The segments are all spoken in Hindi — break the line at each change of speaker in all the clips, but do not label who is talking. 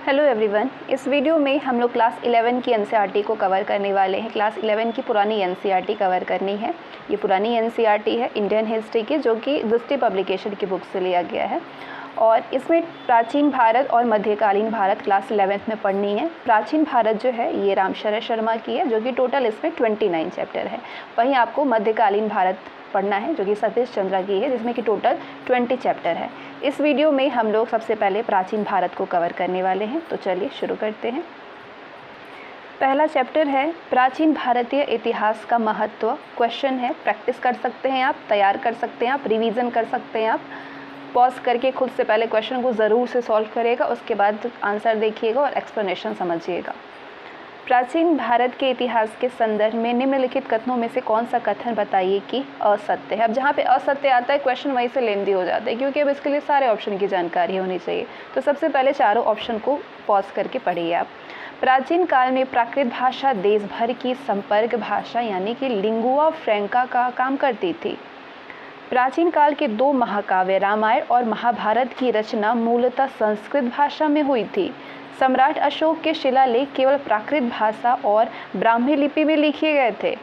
हेलो एवरीवन, इस वीडियो में हम लोग क्लास 11 की एनसीईआरटी को कवर करने वाले हैं। क्लास 11 की पुरानी एनसीईआरटी कवर करनी है। ये पुरानी एनसीईआरटी है इंडियन हिस्ट्री की, जो कि दृष्टि पब्लिकेशन की बुक से लिया गया है और इसमें प्राचीन भारत और मध्यकालीन भारत क्लास 11th में पढ़नी है। प्राचीन भारत जो है ये रामशरण शर्मा की है, जो कि टोटल इसमें 29 चैप्टर है। वहीं आपको मध्यकालीन भारत पढ़ना है, जो कि सतीश चंद्रा की है, जिसमें कि टोटल 20 चैप्टर है। इस वीडियो में हम लोग सबसे पहले प्राचीन भारत को कवर करने वाले हैं, तो चलिए शुरू करते हैं। पहला चैप्टर है प्राचीन भारतीय इतिहास का महत्व। क्वेश्चन है, प्रैक्टिस कर सकते हैं आप, तैयार कर सकते हैं आप, रिवीजन कर सकते हैं आप। पॉज करके खुद से पहले क्वेश्चन को ज़रूर से सॉल्व करिएगा, उसके बाद आंसर देखिएगा और एक्सप्लेनेशन समझिएगा। प्राचीन भारत के इतिहास के संदर्भ में निम्नलिखित कथनों में से कौन सा कथन बताइए कि असत्य है। अब जहाँ पे असत्य आता है क्वेश्चन वहीं से लेंदी हो जाता है, क्योंकि अब इसके लिए सारे ऑप्शन की जानकारी होनी चाहिए। तो सबसे पहले चारों ऑप्शन को पॉज करके पढ़िए आप। प्राचीन काल में प्राकृत भाषा देश भर की संपर्क भाषा यानी कि लिंगुआ फ्रैंका का काम करती थी। प्राचीन काल के दो महाकाव्य रामायण और महाभारत की रचना मूलतः संस्कृत भाषा में हुई थी। सम्राट अशोक के शिलालेख केवल प्राकृत भाषा और ब्राह्मी लिपि में लिखे गए थे।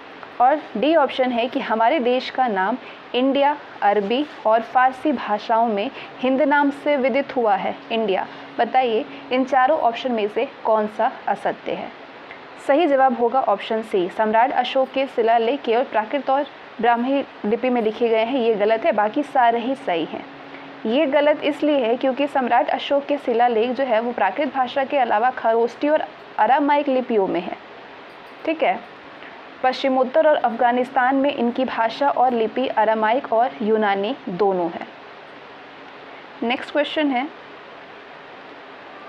और डी ऑप्शन है कि हमारे देश का नाम इंडिया, अरबी और फारसी भाषाओं में हिंद नाम से विदित हुआ है, इंडिया। बताइए इन चारों ऑप्शन में से कौन सा असत्य है। सही जवाब होगा ऑप्शन सी, सम्राट अशोक के शिलालेख केवल प्राकृत और ब्राह्मी लिपि में लिखे गए हैं, ये गलत है। बाकी सारे ही सही हैं। ये गलत इसलिए है क्योंकि सम्राट अशोक के शिलालेख जो है वो प्राकृत भाषा के अलावा खरोष्टी और अरामाइक लिपियों में है। ठीक है, पश्चिमोत्तर और अफगानिस्तान में इनकी भाषा और लिपि अरामाइक और यूनानी दोनों है। नेक्स्ट क्वेश्चन है,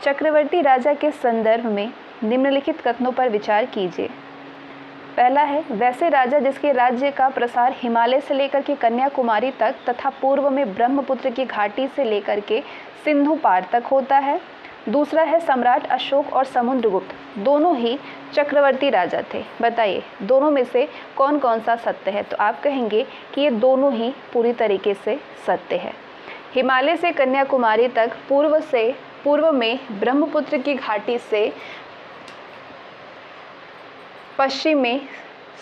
चक्रवर्ती राजा के संदर्भ में निम्नलिखित कथनों पर विचार कीजिए। पहला है, वैसे राजा जिसके राज्य का प्रसार हिमालय से लेकर के कन्याकुमारी तक तथा पूर्व में ब्रह्मपुत्र की घाटी से लेकर के सिंधु पार तक होता है। दूसरा है, सम्राट अशोक और समुद्रगुप्त दोनों ही चक्रवर्ती राजा थे। बताइए दोनों में से कौन कौन सा सत्य है। तो आप कहेंगे कि ये दोनों ही पूरी तरीके से सत्य है। हिमालय से कन्याकुमारी तक पूर्व में ब्रह्मपुत्र की घाटी से पश्चिम में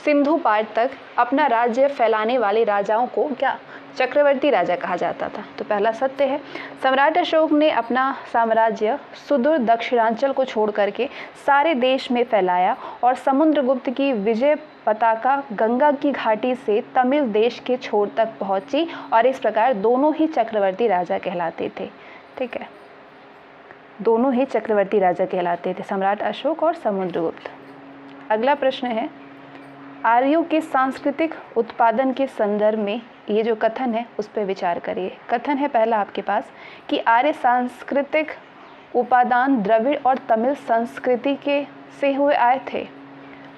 सिंधु पार तक अपना राज्य फैलाने वाले राजाओं को क्या चक्रवर्ती राजा कहा जाता था। तो पहला सत्य है। सम्राट अशोक ने अपना साम्राज्य सुदूर दक्षिणांचल को छोड़ करके सारे देश में फैलाया और समुद्रगुप्त की विजय पताका गंगा की घाटी से तमिल देश के छोर तक पहुंची और इस प्रकार दोनों ही चक्रवर्ती राजा कहलाते थे। ठीक है, दोनों ही चक्रवर्ती राजा कहलाते थे, सम्राट अशोक और समुद्रगुप्त। अगला प्रश्न है, आर्यों के सांस्कृतिक उत्पादन के संदर्भ में ये जो कथन है उस पर विचार करिए। कथन है पहला आपके पास कि आर्य सांस्कृतिक उपादान द्रविड़ और तमिल संस्कृति के से हुए आए थे।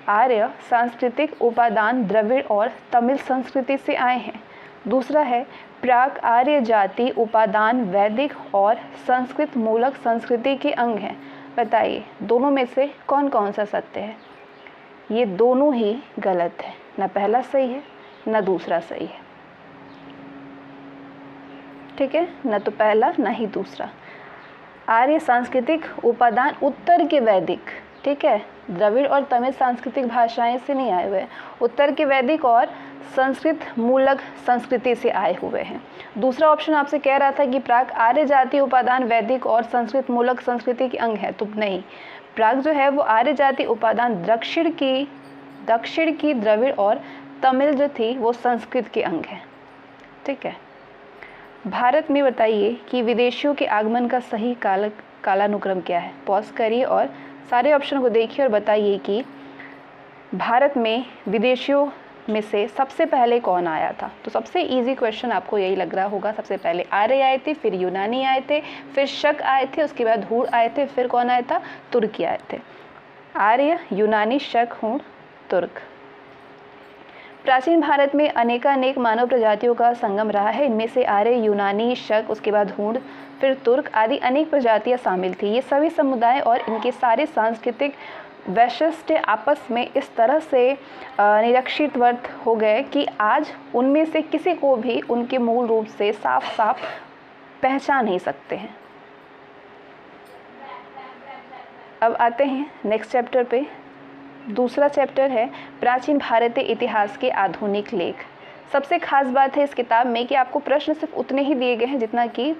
आर्य सांस्कृतिक उपादान द्रविड़ और तमिल संस्कृति से आए हैं। दूसरा है, प्राक आर्य जाति उपादान वैदिक और संस्कृत मूलक संस्कृति के अंग हैं। बताइए दोनों में से कौन कौन सा सत्य है। ये दोनों ही गलत है, ना पहला सही है ना दूसरा सही है। ठीक है, ना तो पहला ना ही दूसरा। आर्य सांस्कृतिक उपादान उत्तर के वैदिक, ठीक है, द्रविड़ और तमिल सांस्कृतिक भाषाएं से नहीं आए हुए, उत्तर के वैदिक और संस्कृत मूलक संस्कृति से आए हुए हैं। दूसरा ऑप्शन आपसे कह रहा था कि प्राक आर्य जाति उपादान वैदिक और संस्कृत मूलक संस्कृति के अंग है, तो नहीं, प्राग जो है वो आर्य जाति उपादान दक्षिण की द्रविड़ और तमिल जो थी वो संस्कृत के अंग है। ठीक है, भारत में बताइए कि विदेशियों के आगमन का सही कालानुक्रम क्या है। पॉज करिए और सारे ऑप्शन को देखिए और बताइए कि भारत में विदेशियों में से सबसे पहले कौन आया था। तो सबसे इजी क्वेश्चन आपको यही लग रहा होगा, सबसे पहले आर्य आए थे, फिर यूनानी आए थे, फिर शक आए थे, उसके बाद हूण आए थे, फिर कौन आया था, तुर्की आए थे। आर्य, यूनानी, शक, हूण, तुर्क। प्राचीन भारत में अनेकानेक मानव प्रजातियों का संगम रहा है। इनमें से आर्य, यूनानी, शक, उसके बाद हूण, फिर तुर्क आदि अनेक प्रजातियां शामिल थी। ये सभी समुदाय और इनके सारे सांस्कृतिक वैशिष्ट्य आपस में इस तरह से निरक्षितवर्त हो गए कि आज उनमें से किसी को भी उनके मूल रूप से साफ साफ पहचान नहीं सकते हैं। अब आते हैं नेक्स्ट चैप्टर पे। दूसरा चैप्टर है प्राचीन भारतीय इतिहास के आधुनिक लेख। सबसे खास बात है इस किताब में कि आपको प्रश्न सिर्फ उतने ही दिए गए हैं जितना कि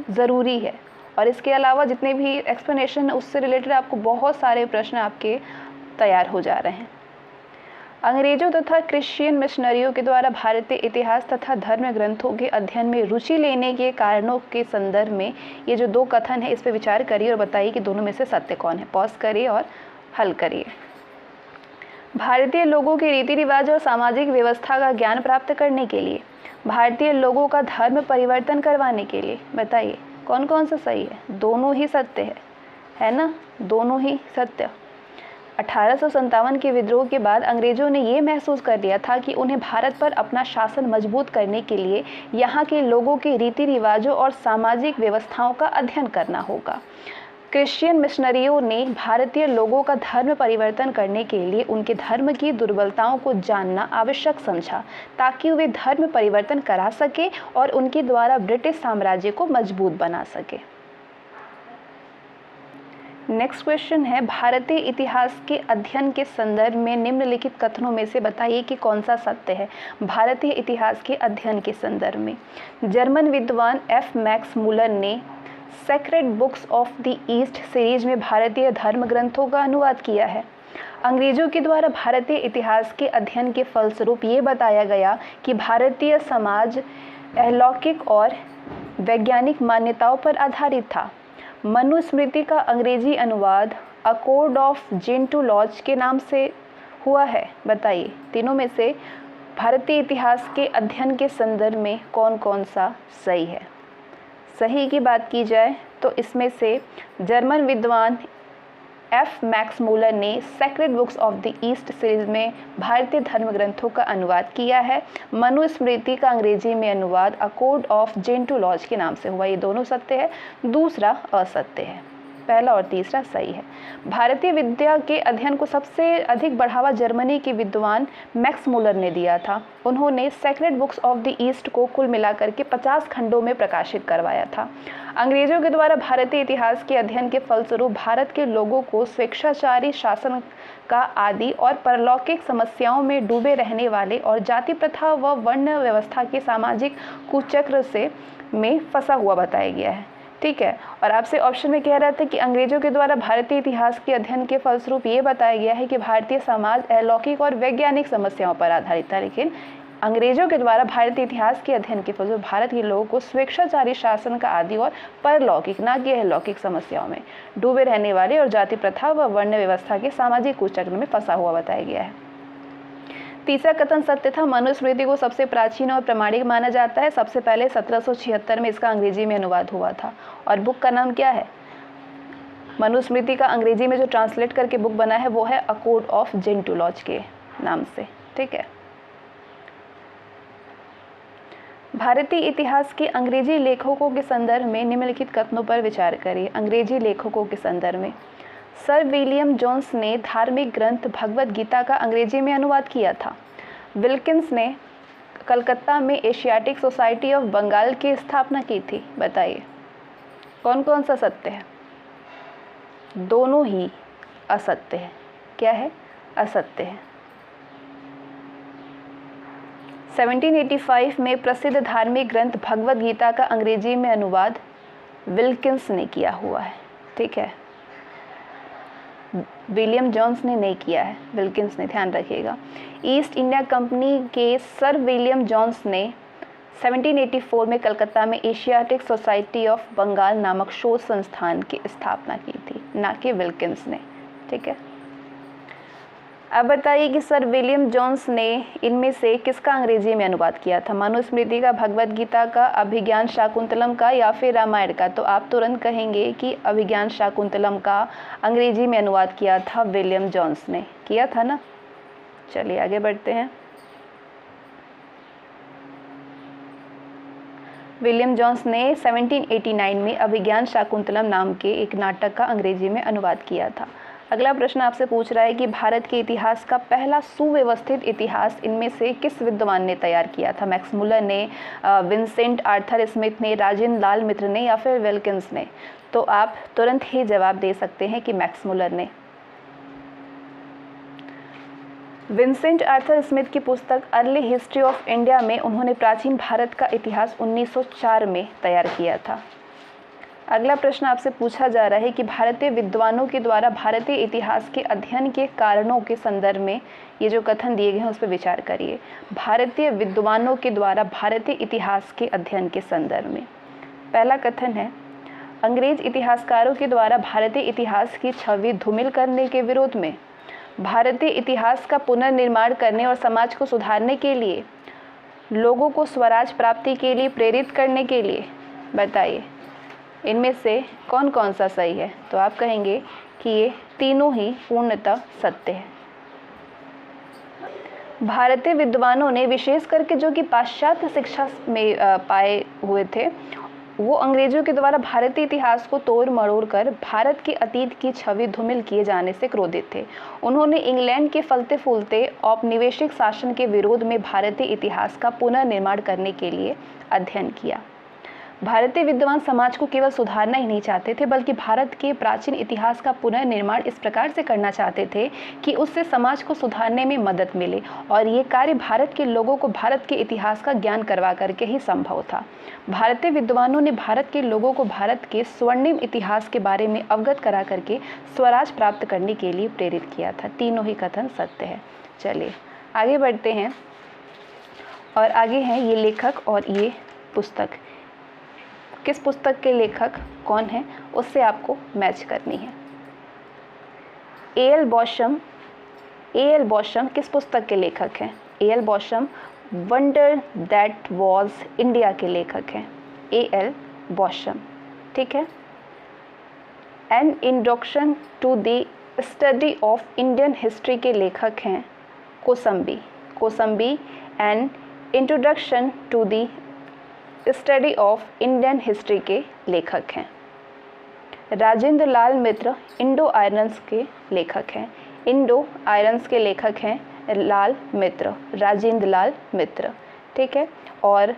ज़रूरी है, और इसके अलावा जितने भी एक्सप्लेनेशन है उससे रिलेटेड आपको बहुत सारे प्रश्न आपके तैयार हो जा रहे हैं। अंग्रेजों तथा क्रिश्चियन मिशनरियों के द्वारा भारतीय इतिहास तथा धर्म ग्रंथों के अध्ययन में रुचि लेने के कारणों के संदर्भ में ये जो दो कथन है इस पर विचार करिए और बताइए कि दोनों में से सत्य कौन है। पॉज करिए और हल करिए। भारतीय लोगों के रीति रिवाज और सामाजिक व्यवस्था का ज्ञान प्राप्त करने के लिए, भारतीय लोगों का धर्म परिवर्तन करवाने के लिए, बताइए कौन कौन सा सही है। दोनों ही सत्य है ना, दोनों ही सत्य। 1857 के विद्रोह के बाद अंग्रेजों ने ये महसूस कर लिया था कि उन्हें भारत पर अपना शासन मजबूत करने के लिए यहाँ के लोगों के रीति रिवाजों और सामाजिक व्यवस्थाओं का अध्ययन करना होगा। क्रिश्चियन मिशनरियों ने भारतीय लोगों का धर्म परिवर्तन करने के लिए उनके धर्म की दुर्बलताओं को जानना आवश्यक समझा, ताकि वे धर्म परिवर्तन करा सके और उनके द्वारा ब्रिटिश साम्राज्य को मजबूत बना सके। नेक्स्ट क्वेश्चन है भारतीय इतिहास के अध्ययन के संदर्भ में निम्नलिखित कथनों में से बताइए कि कौन सा सत्य है। भारतीय इतिहास के अध्ययन के संदर्भ में जर्मन विद्वान एफ मैक्स मुलर ने sacred books of the east series में भारतीय धर्म ग्रंथों का अनुवाद किया है। अंग्रेजों के द्वारा भारतीय इतिहास के अध्ययन के फलस्वरूप ये बताया गया कि भारतीय समाज अलौकिक और वैज्ञानिक मान्यताओं पर आधारित था। मनुस्मृति का अंग्रेजी अनुवाद अ कोड ऑफ जेंटुलॉज के नाम से हुआ है। बताइए तीनों में से भारतीय इतिहास के अध्ययन के संदर्भ में कौन कौन सा सही है। सही की बात की जाए तो इसमें से जर्मन विद्वान एफ मैक्स मुलर ने sacred books of the east series में भारतीय धर्म ग्रंथों का अनुवाद किया है। मनुस्मृति का अंग्रेजी में अनुवाद अ कोड ऑफ जेंटुलॉज के नाम से हुआ। ये दोनों सत्य है, दूसरा असत्य है। पहला और तीसरा सही है। भारतीय विद्या के अध्ययन को सबसे अधिक बढ़ावा जर्मनी के विद्वान मैक्स मुलर ने दिया था। उन्होंने sacred books of the east को कुल मिलाकर के 50 खंडों में प्रकाशित करवाया था। अंग्रेजों के द्वारा भारतीय इतिहास के अध्ययन के फलस्वरूप भारत के लोगों को स्वेच्छाचारी शासन का आदि और परलौकिक समस्याओं में डूबे रहने वाले और जाति प्रथा व वर्ण व्यवस्था के सामाजिक कुचक्र से में फंसा हुआ बताया गया है। ठीक है, और आपसे ऑप्शन में कह रहा था कि अंग्रेजों के द्वारा भारतीय इतिहास के अध्ययन के फलस्वरूप ये बताया गया है कि भारतीय समाज अलौकिक और वैज्ञानिक समस्याओं पर आधारित था, लेकिन अंग्रेजों के द्वारा भारतीय इतिहास के अध्ययन के फलस्वरूप भारत के लोगों को स्वेच्छाचारी शासन का आदि और परलौकिक ना कि अलौकिक समस्याओं में डूबे रहने वाले और जाति प्रथा व वर्ण व्यवस्था के सामाजिक कुचक्र में फंसा हुआ बताया गया है। तीसरा कथन सत्य था। मनुस्मृति को सबसे प्राचीन और प्रामाणिक माना जाता है। सबसे पहले 1776 में इसका अंग्रेजी में अनुवाद हुआ था। और बुक का नाम क्या है? मनुस्मृति का अंग्रेजी में जो ट्रांसलेट करके बुक बना है वो है अ कोड ऑफ जेंटुलॉज के नाम से। ठीक है, भारतीय इतिहास के अंग्रेजी लेखकों के संदर्भ में निम्नलिखित कथनों पर विचार करिए। अंग्रेजी लेखकों के संदर्भ में सर विलियम जोन्स ने धार्मिक ग्रंथ भगवद गीता का अंग्रेजी में अनुवाद किया था। विल्किंस ने कलकत्ता में एशियाटिक सोसाइटी ऑफ बंगाल की स्थापना की थी। बताइए कौन कौन सा सत्य है? दोनों ही असत्य है। क्या है? असत्य है। 1785 में प्रसिद्ध धार्मिक ग्रंथ भगवद गीता का अंग्रेजी में अनुवाद विल्किंस ने किया हुआ है। ठीक है, विलियम जोन्स ने नहीं किया है, विल्किंस ने, ध्यान रखिएगा। ईस्ट इंडिया कंपनी के सर विलियम जोन्स ने 1784 में कलकत्ता में एशियाटिक सोसाइटी ऑफ बंगाल नामक शोध संस्थान की स्थापना की थी, ना कि विल्किंस ने। ठीक है, अब बताइए कि सर विलियम जोन्स ने इनमें से किसका अंग्रेजी में अनुवाद किया था? मनुस्मृति का, भगवद गीता का, अभिज्ञान शाकुंतलम का या फिर रामायण का? तो आप तुरंत कहेंगे कि अभिज्ञान शाकुंतलम का अंग्रेजी में अनुवाद किया था विलियम जोन्स ने। किया था ना? चलिए आगे बढ़ते हैं। विलियम जोन्स ने 1789 में अभिज्ञान शाकुंतलम नाम के एक नाटक का अंग्रेजी में अनुवाद किया था। अगला प्रश्न आपसे पूछ रहा है कि भारत के इतिहास का पहला सुव्यवस्थित इतिहास इनमें से किस विद्वान ने तैयार किया था? मैक्स मुलर ने, विंसेंट आर्थर स्मिथ ने, राजेंद्र लाल मित्र ने या फिर विल्किंस ने? तो आप तुरंत ही जवाब दे सकते हैं कि मैक्स मुलर ने। विंसेंट आर्थर स्मिथ की पुस्तक अर्ली हिस्ट्री ऑफ इंडिया में उन्होंने प्राचीन भारत का इतिहास 1904 में तैयार किया था। अगला प्रश्न आपसे पूछा जा रहा है कि भारतीय विद्वानों के द्वारा भारतीय इतिहास के अध्ययन के कारणों के संदर्भ में ये जो कथन दिए गए हैं उस पर विचार करिए। भारतीय विद्वानों के द्वारा भारतीय इतिहास के अध्ययन के संदर्भ में पहला कथन है, अंग्रेज इतिहासकारों के द्वारा भारतीय इतिहास की छवि धूमिल करने के विरोध में भारतीय इतिहास का पुनर्निर्माण करने और समाज को सुधारने के लिए, लोगों को स्वराज प्राप्ति के लिए प्रेरित करने के लिए, बताइए इनमें से कौन कौन सा सही है। तो आप कहेंगे कि ये तीनों ही पूर्णतः सत्य है। भारतीय विद्वानों ने विशेष करके जो कि पाश्चात्य शिक्षा में पाए हुए थे, वो अंग्रेजों के द्वारा भारतीय इतिहास को तोड़ मरोड़ कर भारत के अतीत की छवि धूमिल किए जाने से क्रोधित थे। उन्होंने इंग्लैंड के फलते फूलते औपनिवेशिक शासन के विरोध में भारतीय इतिहास का पुनर्निर्माण करने के लिए अध्ययन किया। भारतीय विद्वान समाज को केवल सुधारना ही नहीं चाहते थे, बल्कि भारत के प्राचीन इतिहास का पुनर्निर्माण इस प्रकार से करना चाहते थे कि उससे समाज को सुधारने में मदद मिले, और ये कार्य भारत के लोगों को भारत के इतिहास का ज्ञान करवा करके ही संभव था। भारतीय विद्वानों ने भारत के लोगों को भारत के स्वर्णिम इतिहास के बारे में अवगत करा करके स्वराज प्राप्त करने के लिए प्रेरित किया था। तीनों ही कथन सत्य है। चलिए आगे बढ़ते हैं, और आगे हैं ये लेखक और ये पुस्तक। किस पुस्तक के लेखक कौन है उससे आपको मैच करनी है। ए एल बॉशम किस पुस्तक के लेखक हैं? A L Basham wonder that was India के लेखक हैं। ए एल बॉशम, ठीक है। An introduction to the study of Indian history के लेखक हैं Kosambi an introduction to the study of Indian history के लेखक हैं। राजेंद्र लाल मित्र इंडो आयरन्स के लेखक हैं। इंडो आयरन्स के लेखक हैं राजेंद्र लाल मित्र, ठीक है। और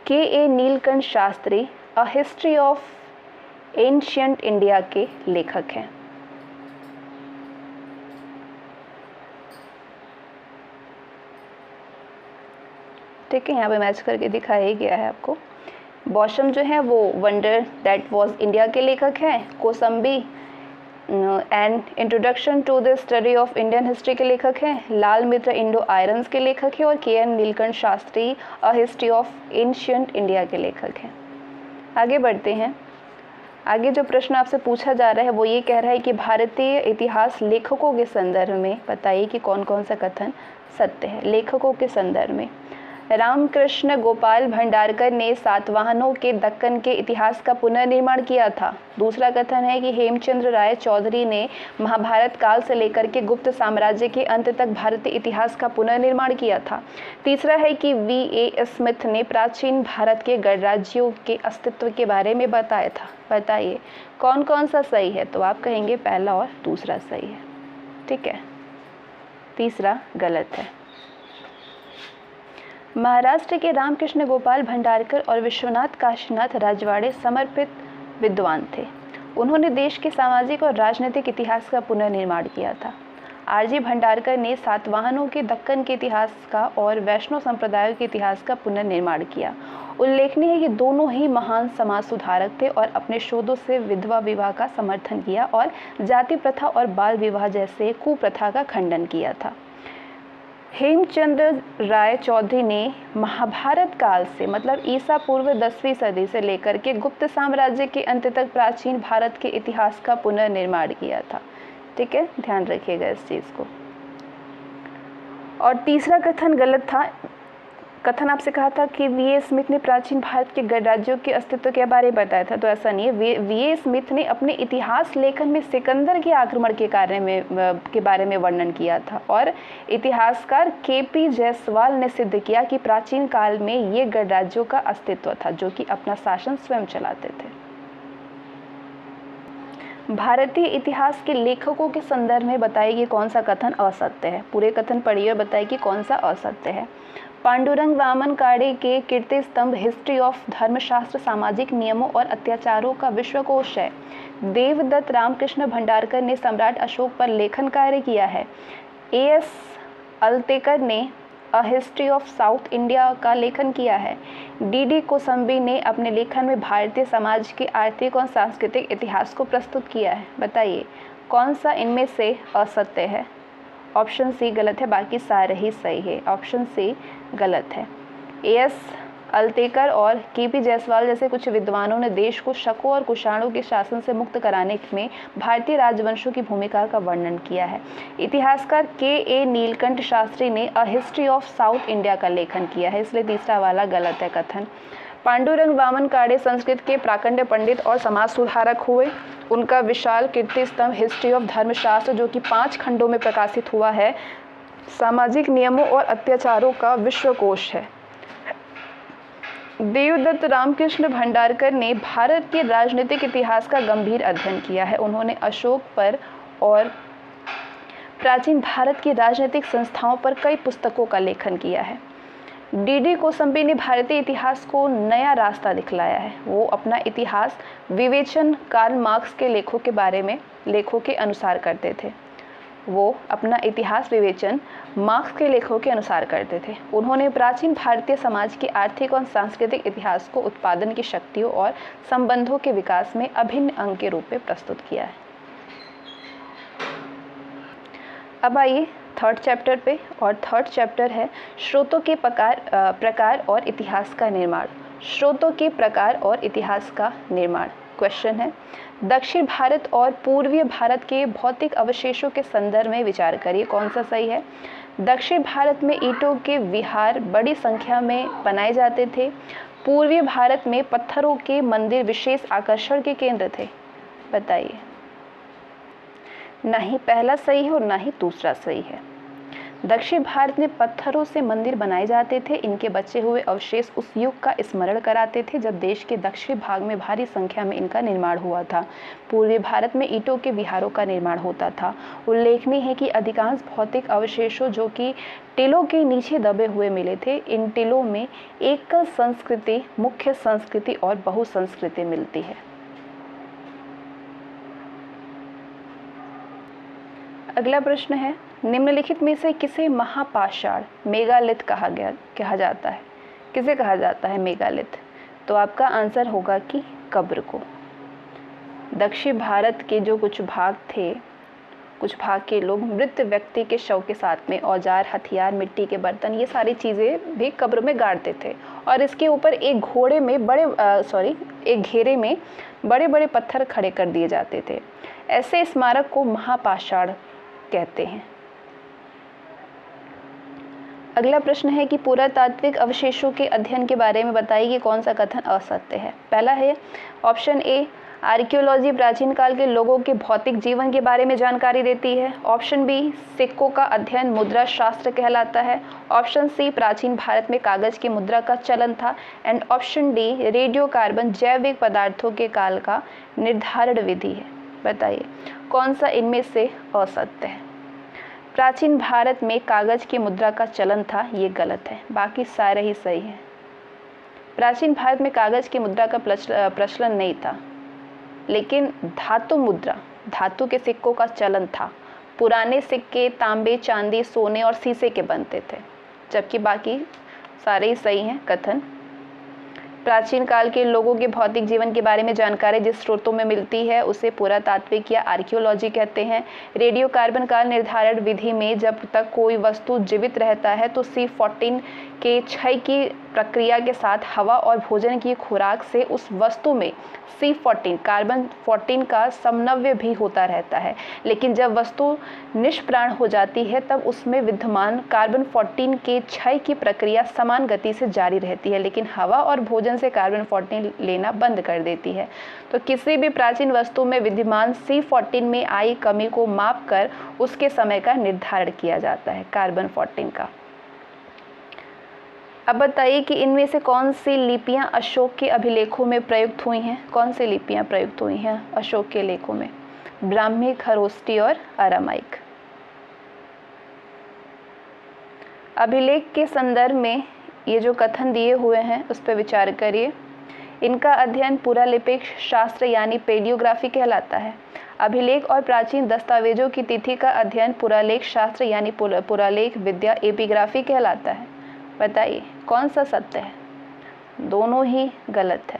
K A Nilakanta Sastri a history of ancient India के लेखक हैं। ठीक है, यहाँ पे मैच करके दिखाया ही गया है आपको। बॉशम जो है वो वंडर दैट वाज इंडिया के लेखक हैं। Kosambi and introduction to the study of Indian history के लेखक हैं। लाल मित्र इंडो आयरन्स के लेखक हैं। और K N Nilakanta Sastri a history of ancient India के लेखक हैं। आगे बढ़ते हैं। आगे जो प्रश्न आपसे पूछा जा रहा है वो ये कह रहा है कि भारतीय इतिहास लेखकों के संदर्भ में बताइए कि कौन कौन सा कथन सत्य है। लेखकों के संदर्भ में रामकृष्ण गोपाल भंडारकर ने सातवाहनों के दक्कन के इतिहास का पुनर्निर्माण किया था। दूसरा कथन है कि हेमचंद्र राय चौधरी ने महाभारत काल से लेकर के गुप्त साम्राज्य के अंत तक भारतीय इतिहास का पुनर्निर्माण किया था। तीसरा है कि V.A. स्मिथ ने प्राचीन भारत के गणराज्यों के अस्तित्व के बारे में बताया था। बताइए कौन कौन सा सही है। तो आप कहेंगे पहला और दूसरा सही है, ठीक है, तीसरा गलत है। महाराष्ट्र के रामकृष्ण गोपाल भंडारकर और विश्वनाथ काशीनाथ राजवाड़े समर्पित विद्वान थे। उन्होंने देश के सामाजिक और राजनीतिक इतिहास का पुनर्निर्माण किया था। R.G. भंडारकर ने सातवाहनों के दक्कन के इतिहास का और वैष्णव संप्रदायों के इतिहास का पुनर्निर्माण किया। उल्लेखनीय है कि दोनों ही महान समाज सुधारक थे और अपने शोधों से विधवा विवाह का समर्थन किया और जाति प्रथा और बाल विवाह जैसे कुप्रथा का खंडन किया था। हेमचंद्र राय चौधरी ने महाभारत काल से मतलब ईसा पूर्व 10वीं सदी से लेकर के गुप्त साम्राज्य के अंत तक प्राचीन भारत के इतिहास का पुनर्निर्माण किया था। ठीक है, ध्यान रखिएगा इस चीज़ को। और तीसरा कथन गलत था। कथन आपसे कहा था कि V.A. स्मिथ ने प्राचीन भारत के गणराज्यों के अस्तित्व के बारे में बताया था, तो ऐसा नहीं है। V.A. स्मिथ ने अपने इतिहास लेखन में सिकंदर के आक्रमण के बारे में वर्णन किया था और इतिहासकार K.P. जायसवाल ने सिद्ध किया कि प्राचीन काल में ये गणराज्यों का अस्तित्व था जो कि अपना शासन स्वयं चलाते थे। भारतीय इतिहास के लेखकों के संदर्भ में बताइए कौन सा कथन असत्य है। पूरे कथन पढ़िए और बताइए कि कौन सा असत्य है। पांडुरंग वामन काड़े के कीर्ति स्तंभ हिस्ट्री ऑफ धर्मशास्त्र सामाजिक नियमों और अत्याचारों का विश्वकोश है। देवदत्त रामकृष्ण भंडारकर ने सम्राट अशोक पर लेखन कार्य किया है। A.S. अल्तेकर ने अ हिस्ट्री ऑफ साउथ इंडिया का लेखन किया है। D.D. कोसंबी ने अपने लेखन में भारतीय समाज के आर्थिक और सांस्कृतिक इतिहास को प्रस्तुत किया है। बताइए कौन सा इनमें से असत्य है? ऑप्शन सी गलत है, बाकी सारे ही सही है। ऑप्शन सी गलत है। A.S. अल्तेकर और K.P. जायसवाल जैसे कुछ विद्वानों ने देश को शकों और कुषाणों के शासन से मुक्त कराने में भारतीय राजवंशों की भूमिका का वर्णन किया है। इतिहासकार K.A. नीलकंठ शास्त्री ने अ हिस्ट्री ऑफ साउथ इंडिया का लेखन किया है, इसलिए तीसरा वाला गलत है कथन। पांडुरंग वामन काड़े संस्कृत के प्राकंड्य पंडित और समाज सुधारक हुए। उनका विशाल कीर्ति स्तंभ हिस्ट्री ऑफ धर्मशास्त्र, जो कि 5 खंडों में प्रकाशित हुआ है, सामाजिक नियमों और अत्याचारों का विश्वकोश है। देवदत्त रामकृष्ण भंडारकर ने भारत के राजनीतिक इतिहास का गंभीर अध्ययन किया है। उन्होंने अशोक पर और प्राचीन भारत की राजनीतिक संस्थाओं पर कई पुस्तकों का लेखन किया है। D.D. कोसंबी ने भारतीय इतिहास को नया रास्ता दिखलाया है। वो अपना इतिहास विवेचन कार्ल मार्क्स के लेखों के अनुसार करते थे। उन्होंने प्राचीन भारतीय समाज के आर्थिक और सांस्कृतिक इतिहास को उत्पादन की शक्तियों और संबंधों के विकास में अभिन्न अंग के रूप में प्रस्तुत किया है। अब आइए थर्ड चैप्टर पे, और थर्ड चैप्टर है स्रोतों के प्रकार और इतिहास का निर्माण। स्रोतों के प्रकार और इतिहास का निर्माण। क्वेश्चन है, दक्षिण भारत और पूर्वीय भारत के भौतिक अवशेषों के संदर्भ में विचार करिए कौन सा सही है। दक्षिण भारत में ईंटों के विहार बड़ी संख्या में बनाए जाते थे। पूर्वीय भारत में पत्थरों के मंदिर विशेष आकर्षण के केंद्र थे। बताइए। ना ही पहला सही है और ना ही दूसरा सही है। दक्षिण भारत में पत्थरों से मंदिर बनाए जाते थे। इनके बचे हुए अवशेष उस युग का स्मरण कराते थे जब देश के दक्षिणी भाग में भारी संख्या में इनका निर्माण हुआ था। पूर्वी भारत में ईंटों के विहारों का निर्माण होता था। उल्लेखनीय है कि अधिकांश भौतिक अवशेषों जो कि टीलों के नीचे दबे हुए मिले थे, इन टीलों में एकल संस्कृति, मुख्य संस्कृति और बहुसंस्कृति मिलती है। अगला प्रश्न है, निम्नलिखित में से किसे महापाषाण मेगालिथ कहा जाता है? किसे कहा जाता है मेगालिथ? तो आपका आंसर होगा कि कब्र को। दक्षिण भारत के जो कुछ भाग थे, कुछ भाग के लोग मृत व्यक्ति के शव के साथ में औजार, हथियार, मिट्टी के बर्तन, ये सारी चीज़ें भी कब्र में गाड़ते थे और इसके ऊपर एक घेरे में बड़े बड़े पत्थर खड़े कर दिए जाते थे। ऐसे स्मारक को महापाषाण कहते हैं। अगला प्रश्न है कि पुरातात्विक अवशेषों के अध्ययन के बारे में बताइए कि कौन सा कथन असत्य है। पहला है ऑप्शन ए, आर्कियोलॉजी प्राचीन काल के लोगों के भौतिक जीवन के बारे में जानकारी देती है। ऑप्शन बी, सिक्कों का अध्ययन मुद्रा शास्त्र कहलाता है। ऑप्शन सी, प्राचीन भारत में कागज की मुद्रा का चलन था। And option D, radio carbon जैविक पदार्थों के काल का निर्धारण विधि है। बताइए कौन सा इनमें से असत्य है। प्राचीन भारत में कागज की मुद्रा का चलन था, ये गलत है, बाकी सारे ही सही हैं। प्राचीन भारत में कागज की मुद्रा का प्रचलन नहीं था, लेकिन धातु मुद्रा, धातु के सिक्कों का चलन था। पुराने सिक्के तांबे, चांदी, सोने और शीशे के बनते थे, जबकि बाकी सारे ही सही हैं कथन। प्राचीन काल के लोगों के भौतिक जीवन के बारे में जानकारी जिस स्रोतों में मिलती है उसे पुरातात्विक या आर्कियोलॉजी कहते हैं। रेडियो कार्बन काल निर्धारण विधि में जब तक कोई वस्तु जीवित रहता है तो C14 के क्षय की प्रक्रिया के साथ हवा और भोजन की खुराक से उस वस्तु में C14 कार्बन 14 का समन्वय भी होता रहता है। लेकिन जब वस्तु निष्प्राण हो जाती है तब उसमें विद्यमान कार्बन 14 के क्षय की प्रक्रिया समान गति से जारी रहती है, लेकिन हवा और भोजन से कार्बन 14 लेना बंद कर देती है। तो किसी भी प्राचीन वस्तु में विद्यमान C14 में आई कमी को माप कर उसके समय का निर्धारण किया जाता है, कार्बन 14 का। अब बताइए कि इनमें से कौन सी लिपियां अशोक के अभिलेखों में प्रयुक्त हुई हैं। कौन सी लिपियां प्रयुक्त हुई हैं अशोक के लेखों में? ब्राह्मी, खरोष्टी और अरामाइक। अभिलेख के संदर्भ में ये जो कथन दिए हुए हैं उस पर विचार करिए। इनका अध्ययन पुरालिपिक शास्त्र यानी पेलियोग्राफी कहलाता है। अभिलेख और प्राचीन दस्तावेजों की तिथि का अध्ययन पुरालेख शास्त्र यानी पुरालेख विद्या एपिग्राफी कहलाता है। बताइए कौन सा सत्य है? दोनों ही गलत है,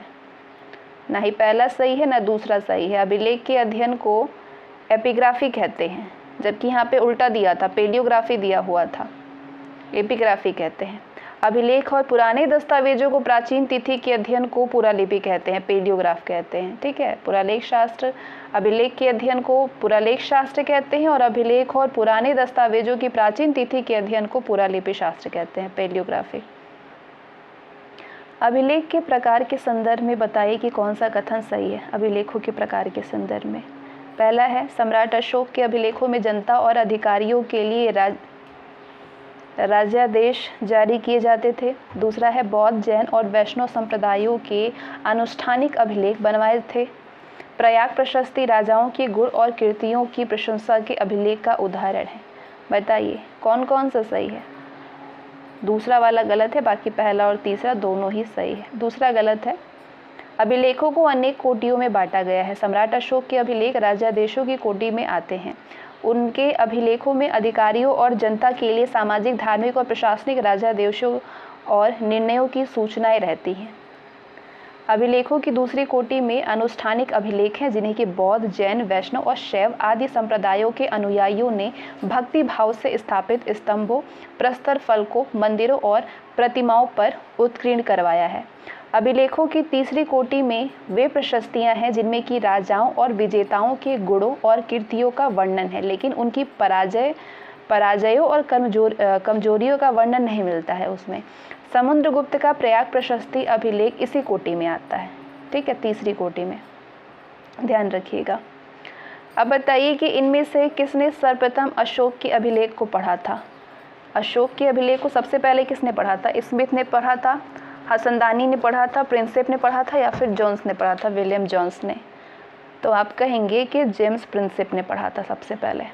ना ही पहला सही है ना दूसरा सही है। अभिलेख के अध्ययन को एपिग्राफी कहते हैं, जबकि यहाँ पे उल्टा दिया था, पेलियोग्राफी दिया हुआ था, एपिग्राफी कहते हैं। अभिलेख और पुराने दस्तावेजों को प्राचीन तिथि के अध्ययन को पुरालिपि कहते हैं, पेलियोग्राफ कहते हैं। ठीक है, पुरालेख शास्त्र अभिलेख के अध्ययन को पुरालेख शास्त्र कहते हैं और अभिलेख और पुराने दस्तावेजों की प्राचीन तिथि के अध्ययन को पुरालिपि शास्त्र कहते हैं, पेलियोग्राफी। अभिलेख के प्रकार के संदर्भ में बताइए कि कौन सा कथन सही है। अभिलेखों के प्रकार के संदर्भ में पहला है, सम्राट अशोक के अभिलेखों में जनता और अधिकारियों के लिए राज्यादेश जारी किए जाते थे। दूसरा है, बौद्ध, जैन और वैष्णव संप्रदायों के आनुष्ठानिक अभिलेख बनवाए थे। प्रयाग प्रशस्ति राजाओं के गुण और कीर्तियों की प्रशंसा के अभिलेख का उदाहरण है। बताइए कौन कौन सा सही है? दूसरा वाला गलत है, बाकी पहला और तीसरा दोनों ही सही है। दूसरा गलत है। अभिलेखों को अनेक कोटियों में बांटा गया है। सम्राट अशोक के अभिलेख राज्यादेशों की कोटि में आते हैं। उनके अभिलेखों में अधिकारियों और जनता के लिए सामाजिक, धार्मिक और प्रशासनिक राज्यादेशों और निर्णयों की सूचनाएं रहती हैं। अभिलेखों की दूसरी कोटि में अनुष्ठानिक अभिलेख हैं, जिन्हें कि बौद्ध, जैन, वैष्णव और शैव आदि संप्रदायों के अनुयायियों ने भक्ति भाव से स्थापित स्तंभों, प्रस्तर फलकों, मंदिरों और प्रतिमाओं पर उत्कीर्ण करवाया है। अभिलेखों की तीसरी कोटि में वे प्रशस्तियां हैं जिनमें कि राजाओं और विजेताओं के गुणों और कीर्तियों का वर्णन है, लेकिन उनकी पराजयों और कमजोरियों का वर्णन नहीं मिलता है उसमें। समुद्रगुप्त का प्रयाग प्रशस्ति अभिलेख इसी कोटि में आता है। ठीक है, तीसरी कोटि में, ध्यान रखिएगा। अब बताइए कि इनमें से किसने सर्वप्रथम अशोक के अभिलेख को पढ़ा था? अशोक के अभिलेख को सबसे पहले किसने पढ़ा था? स्मिथ ने पढ़ा था, हसनदानी ने पढ़ा था, प्रिंसेप ने पढ़ा था, या फिर जोन्स ने पढ़ा था, विलियम जोन्स ने? तो आप कहेंगे कि जेम्स प्रिंसेप ने पढ़ा था सबसे पहले।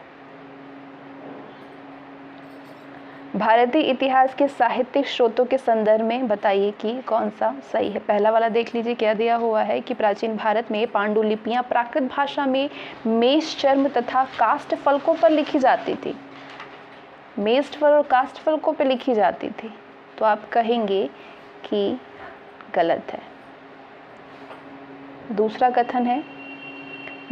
भारतीय इतिहास के साहित्यिक स्रोतों के संदर्भ में बताइए कि कौन सा सही है। पहला वाला देख लीजिए, क्या दिया हुआ है कि प्राचीन भारत में पांडुलिपियां प्राकृत भाषा में मेष, चर्म तथा काष्ठ फलकों पर लिखी जाती थी। मेष और काष्ठ फलकों पर लिखी जाती थी, तो आप कहेंगे कि गलत है। दूसरा कथन है,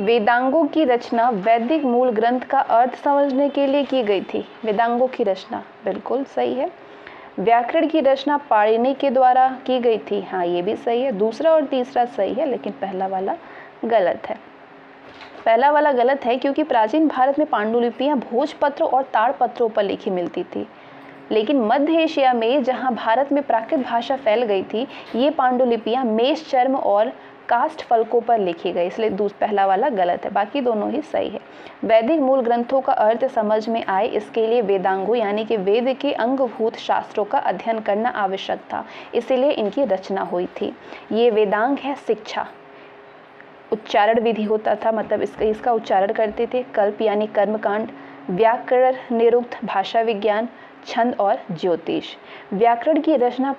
वेदांगों की रचना वैदिक मूल ग्रंथ का अर्थ समझने के लिए की गई थी। वेदांगों की रचना बिल्कुल सही है। व्याकरण की रचना पाणिनि के द्वारा की गई थी। हाँ, ये भी सही है। दूसरा और तीसरा सही है, लेकिन पहला वाला गलत है। पहला वाला गलत है क्योंकि प्राचीन भारत में पांडुलिपियां भोजपत्रों और ताड़पत्रों पर लिखी मिलती थी, लेकिन मध्य एशिया में जहां भारत में प्राकृत भाषा फैल गई थी, ये पांडुलिपियां मेष, चर्म और काष्ठ फलकों पर लिखी गई, इसलिए पहला वाला गलत है, बाकी दोनों ही सही है। वैदिक मूल ग्रंथों का अर्थ समझ में आए, इसके लिए वेदांगों यानी कि वेद के अंगभूत शास्त्रों का अध्ययन करना आवश्यक था, इसीलिए इनकी रचना हुई थी। ये वेदांग है शिक्षा, उच्चारण विधि होता था, मतलब इसका उच्चारण करते थे। कल्प यानी कर्मकांड, व्याकरण, निरुक्त, भाषा विज्ञान, छंद और ज्योतिष। व्याकरण की रचना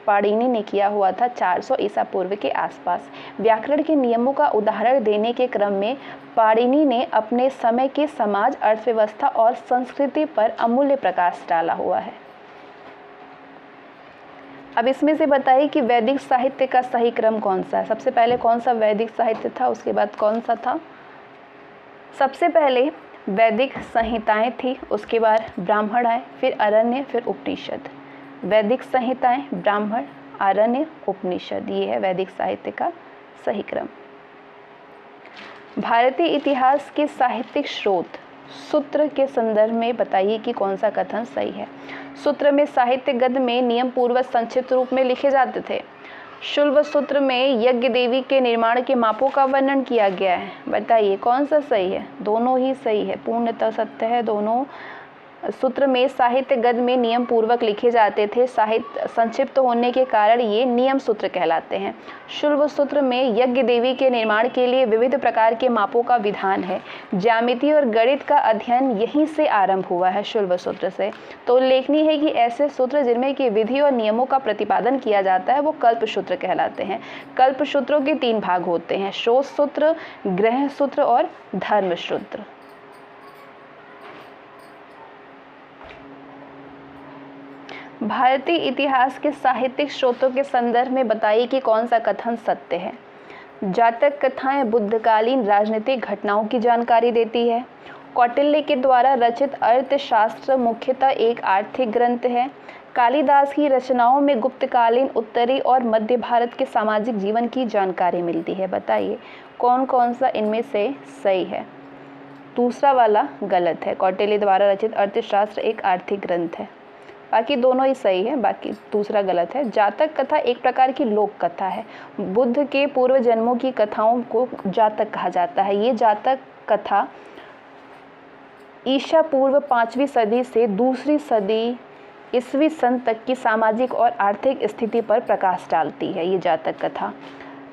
पाणिनि ने किया हुआ था 400 ईसा पूर्व के आसपास। व्याकरण के नियमों का उदाहरण देने के क्रम में पाणिनि ने अपने समय के समाज, अर्थव्यवस्था और संस्कृति पर अमूल्य प्रकाश डाला हुआ है। अब इसमें से बताइए कि वैदिक साहित्य का सही क्रम कौन सा है। सबसे पहले कौन सा वैदिक साहित्य था, उसके बाद कौन सा था? सबसे पहले वैदिक संहिताएं थी, उसके बाद ब्राह्मण आए, फिर अरण्य, फिर उपनिषद। वैदिक संहिताएं, ब्राह्मण, अरण्य, उपनिषद, ये है वैदिक साहित्य का सही क्रम। भारतीय इतिहास के साहित्यिक स्रोत सूत्र के संदर्भ में बताइए कि कौन सा कथन सही है। सूत्र में साहित्य गद्य में नियम पूर्वक संक्षिप्त रूप में लिखे जाते थे। शुल्ब सूत्र में यज्ञ देवी के निर्माण के मापों का वर्णन किया गया है। बताइए कौन सा सही है? दोनों ही सही है, पूर्णतः सत्य है दोनों। सूत्र में साहित्य गद में नियम पूर्वक लिखे जाते थे। साहित्य संक्षिप्त होने के कारण ये नियम सूत्र कहलाते हैं। शुल्ब सूत्र में यज्ञ देवी के निर्माण के लिए विविध प्रकार के मापों का विधान है। ज्यामिति और गणित का अध्ययन यहीं से आरंभ हुआ है, शुल्ब सूत्र से। तो उल्लेखनीय है कि ऐसे सूत्र जिनमें कि विधि और नियमों का प्रतिपादन किया जाता है वो कल्प सूत्र कहलाते हैं। कल्प सूत्रों के 3 भाग होते हैं, शोध सूत्र, ग्रह सूत्र और धर्म सूत्र। भारतीय इतिहास के साहित्यिक स्रोतों के संदर्भ में बताइए कि कौन सा कथन सत्य है। जातक कथाएं बुद्धकालीन राजनीतिक घटनाओं की जानकारी देती है। कौटिल्य के द्वारा रचित अर्थशास्त्र मुख्यतः एक आर्थिक ग्रंथ है। कालिदास की रचनाओं में गुप्तकालीन उत्तरी और मध्य भारत के सामाजिक जीवन की जानकारी मिलती है। बताइए कौन कौन सा इनमें से सही है। दूसरा वाला गलत है, कौटिल्य द्वारा रचित अर्थशास्त्र एक आर्थिक ग्रंथ है। बाकी दोनों ही सही है, बाकी दूसरा गलत है। जातक कथा एक प्रकार की लोक कथा है। बुद्ध के पूर्व जन्मों की कथाओं को जातक कहा जाता है। ये जातक कथा ईसा पूर्व 5वीं सदी से 2री सदी ईस्वी सन तक की सामाजिक और आर्थिक स्थिति पर प्रकाश डालती है। ये जातक कथा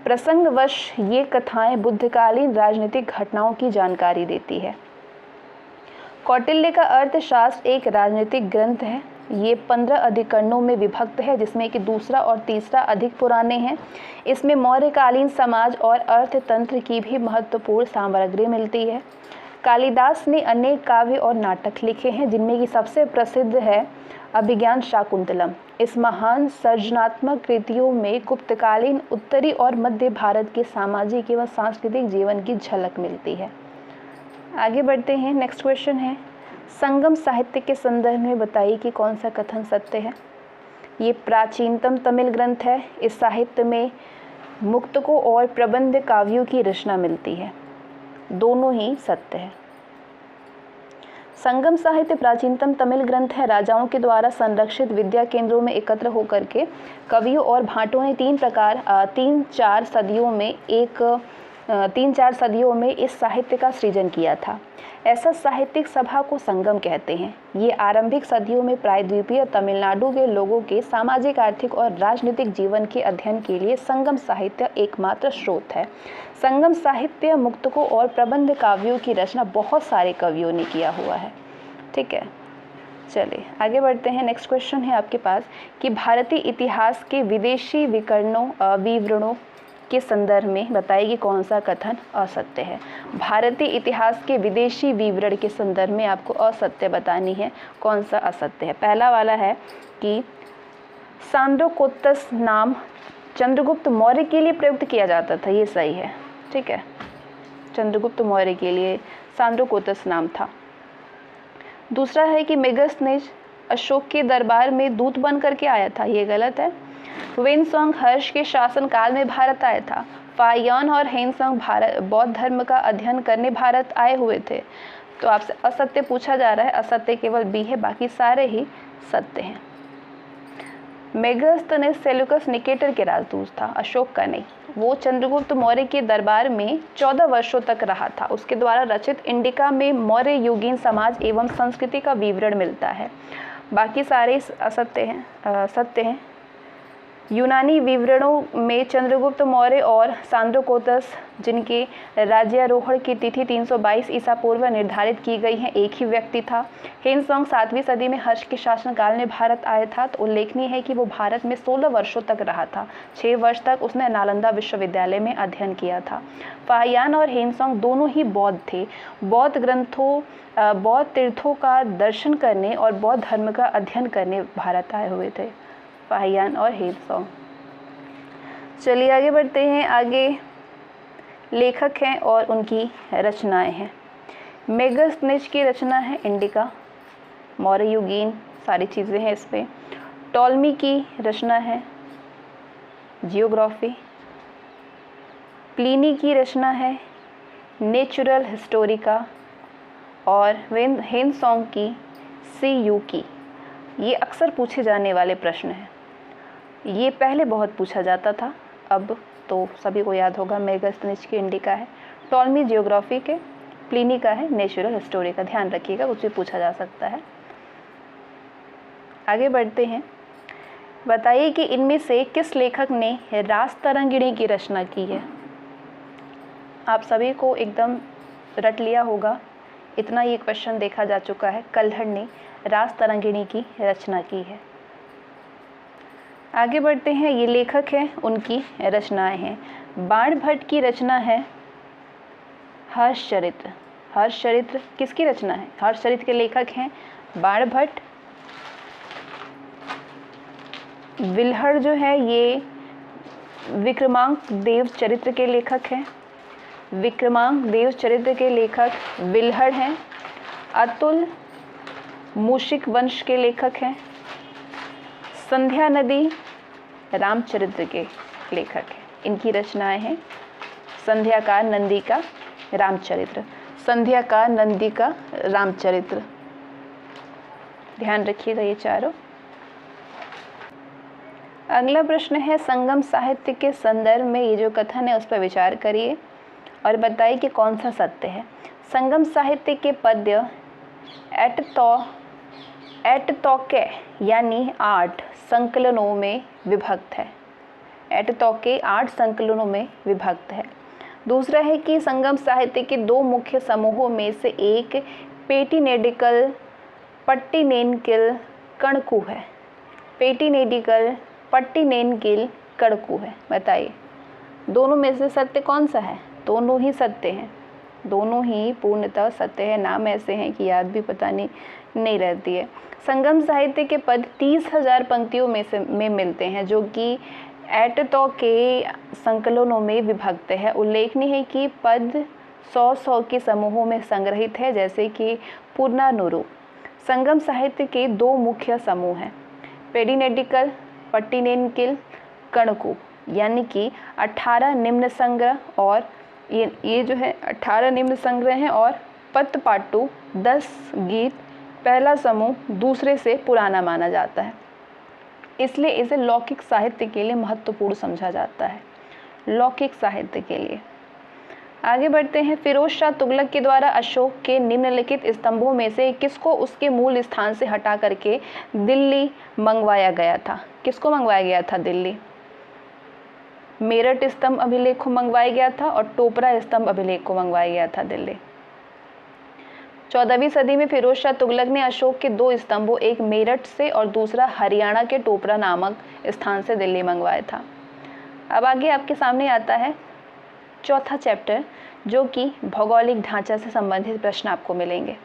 प्रसंगवश ये कथाएं बुद्धकालीन राजनीतिक घटनाओं की जानकारी देती है। कौटिल्य का अर्थशास्त्र एक राजनीतिक ग्रंथ है। ये 15 अधिकरणों में विभक्त है, जिसमें कि दूसरा और तीसरा अधिक पुराने हैं। इसमें मौर्यकालीन समाज और अर्थतंत्र की भी महत्वपूर्ण सामग्री मिलती है। कालिदास ने अनेक काव्य और नाटक लिखे हैं, जिनमें कि सबसे प्रसिद्ध है अभिज्ञान शाकुंतलम। इस महान सृजनात्मक कृतियों में गुप्तकालीन उत्तरी और मध्य भारत के सामाजिक एवं सांस्कृतिक जीवन की झलक मिलती है। आगे बढ़ते हैं। नेक्स्ट क्वेश्चन है, संगम साहित्य के संदर्भ में बताइए कि कौन सा कथन सत्य है। ये प्राचीनतम तमिल ग्रंथ है। इस साहित्य में मुक्तकों और प्रबंध काव्यों की रचना मिलती है। दोनों ही सत्य है। संगम साहित्य प्राचीनतम तमिल ग्रंथ है। राजाओं के द्वारा संरक्षित विद्या केंद्रों में एकत्र होकर के कवियों और भाटों ने 3-4 सदियों में इस साहित्य का सृजन किया था। ऐसा साहित्यिक सभा को संगम कहते हैं। ये आरंभिक सदियों में प्रायद्वीपीय तमिलनाडु के लोगों के सामाजिक, आर्थिक और राजनीतिक जीवन के अध्ययन के लिए संगम साहित्य एकमात्र स्रोत है। संगम साहित्य मुक्तकों और प्रबंध काव्यों की रचना बहुत सारे कवियों ने किया हुआ है। ठीक है, चलिए आगे बढ़ते हैं। नेक्स्ट क्वेश्चन है आपके पास कि भारतीय इतिहास के विदेशी विवरणों के संदर्भ में बताइए कि कौन सा कथन असत्य है। भारतीय इतिहास के विदेशी विवरण के संदर्भ में आपको असत्य बतानी है, कौन सा असत्य है। पहला वाला है कि सांद्रोकोत्तस नाम चंद्रगुप्त मौर्य के लिए प्रयुक्त किया जाता था। ये सही है। ठीक है, चंद्रगुप्त मौर्य के लिए सांद्रोकोत्तस नाम था। दूसरा है कि मेगस्थनीज अशोक के दरबार में दूत बन करके आया था। ये गलत है। वेनसोंग हर्ष के शासनकाल में भारत आया था। फाहियान और हेनसोंग बौद्ध धर्म का अध्ययन करने भारत आए हुए थे। तो आपसे असत्य पूछा जा रहा है, असत्य केवल बी है, बाकी सारे ही सत्य हैं। मेगस्थनीज सेल्यूकस निकेटर के राजदूत था, अशोक का नहीं। वो चंद्रगुप्त मौर्य के दरबार में 14 वर्षों तक रहा था। उसके द्वारा रचित इंडिका में मौर्य युगीन समाज एवं संस्कृति का विवरण मिलता है। बाकी सारे असत्य हैं, सत्य हैं। यूनानी विवरणों में चंद्रगुप्त मौर्य और सांद्रोकोत्तस, जिनके राज्यारोहण की तिथि 322 ईसा पूर्व निर्धारित की गई है, एक ही व्यक्ति था। हेनसोंग 7वीं सदी में हर्ष के शासनकाल में भारत आया था। तो उल्लेखनीय है कि वो भारत में 16 वर्षों तक रहा था। 6 वर्ष तक उसने नालंदा विश्वविद्यालय में अध्ययन किया था। फाहियान और हेनसोंग दोनों ही बौद्ध थे। बौद्ध तीर्थों का दर्शन करने और बौद्ध धर्म का अध्ययन करने भारत आए हुए थे, फाहियान और हेनसोंग। चलिए आगे बढ़ते हैं। आगे लेखक हैं और उनकी रचनाएं हैं। मेगस्थनीज की रचना है इंडिका, मौर्य युगीन सारी चीज़ें हैं इस पर। टॉलमी की रचना है जियोग्राफी। प्लिनी की रचना है नेचुरल हिस्टोरिका और हेनसोंग की सीयू की। ये अक्सर पूछे जाने वाले प्रश्न हैं। ये पहले बहुत पूछा जाता था, अब तो सभी को याद होगा। मेगस्थनीज की इंडिका है, टॉलमी जियोग्राफी के, प्लिनी का है नेचुरल हिस्टोरी का। ध्यान रखिएगा, उससे पूछा जा सकता है। आगे बढ़ते हैं। बताइए कि इनमें से किस लेखक ने रासतरंगिणी की रचना की है। आप सभी को एकदम रट लिया होगा, इतना ये क्वेश्चन देखा जा चुका है। कल्हड़ ने रासतरंगिणी की रचना की है। आगे बढ़ते हैं। ये लेखक हैं, उनकी रचनाएं हैं। बाणभट्ट की रचना है हर्षचरित्र। हर्षचरित्र किसकी रचना है? हर्षचरित्र के लेखक हैं बाणभट्ट। विल्हड़ जो है ये विक्रमांक देव चरित्र के लेखक हैं। विक्रमांक देव चरित्र के लेखक विल्हड़ हैं। अतुल मूषिक वंश के लेखक हैं। संध्या नदी रामचरित्र के लेखक हैं। इनकी रचनाएं हैं संध्या का नंदी का रामचरित्र। संध्या का नंदी का रामचरित्र, ध्यान रखिएगा ये चारों। अगला प्रश्न है, संगम साहित्य के संदर्भ में ये जो कथन है उस पर विचार करिए और बताइए कि कौन सा सत्य है। संगम साहित्य के पद्य एटतौके यानी 8 संकलनों में विभक्त है। एटतौके 8 संकलनों में विभक्त है। दूसरा है कि संगम साहित्य के 2 मुख्य समूहों में से एक पेटिनेडिकल पट्टिनेनकिल कणकु है। पेटिनेडिकल पट्टिनेनकिल कणकु है। बताइए दोनों में से सत्य कौन सा है? दोनों ही सत्य हैं, दोनों ही पूर्णतः सत्य है। नाम ऐसे हैं कि याद भी पता नहीं रहती है। संगम साहित्य के पद 30,000 पंक्तियों में मिलते हैं, जो कि एटतौ के संकलनों में विभक्त है। उल्लेखनीय है कि पद 100 के समूहों में संग्रहित है, जैसे कि पुरानुरू। संगम साहित्य के 2 मुख्य समूह हैं, पेटिनेडिकल पट्टिनेनकिल कणकु, यानी कि 18 निम्न संग्रह, और ये जो है 18 निम्न संग्रह हैं, और पत्तपाटू 10 गीत पहला समूह दूसरे से पुराना माना जाता है, इसलिए इसे लौकिक साहित्य के लिए महत्वपूर्ण समझा जाता है। लौकिक साहित्य के लिए आगे बढ़ते हैं। फिरोज शाह तुगलक के द्वारा अशोक के निम्नलिखित स्तंभों में से किसको उसके मूल स्थान से हटा करके दिल्ली मंगवाया गया था? किसको मंगवाया गया था दिल्ली? मेरठ स्तंभ अभिलेख को मंगवाया गया था और टोपरा स्तंभ अभिलेख को मंगवाया गया था दिल्ली। 14वीं सदी में फिरोज शाह तुगलक ने अशोक के 2 स्तंभों, एक मेरठ से और दूसरा हरियाणा के टोपरा नामक स्थान से दिल्ली मंगवाया था। अब आगे आपके सामने आता है चौथा चैप्टर, जो कि भौगोलिक ढांचा से संबंधित प्रश्न आपको मिलेंगे।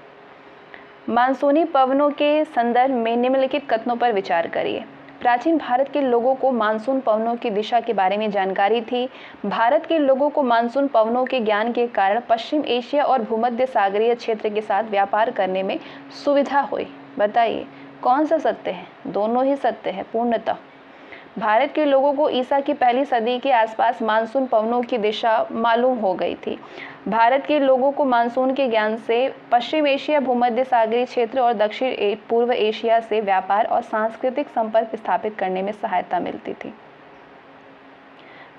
मानसूनी पवनों के संदर्भ में निम्नलिखित कथनों पर विचार करिए। प्राचीन भारत के लोगों को मानसून पवनों की दिशा के बारे में जानकारी थी। भारत के लोगों को मानसून पवनों के ज्ञान के कारण पश्चिम एशिया और भूमध्य सागरीय क्षेत्र के साथ व्यापार करने में सुविधा हुई। बताइए कौन सा सत्य है? दोनों ही सत्य है पूर्णतः। भारत के लोगों को ईसा की पहली सदी के आसपास मानसून पवनों की दिशा मालूम हो गई थी। भारत के लोगों को मानसून के ज्ञान से पश्चिम एशिया, भूमध्य सागरीय क्षेत्र और दक्षिण पूर्व एशिया से व्यापार और सांस्कृतिक संपर्क स्थापित करने में सहायता मिलती थी।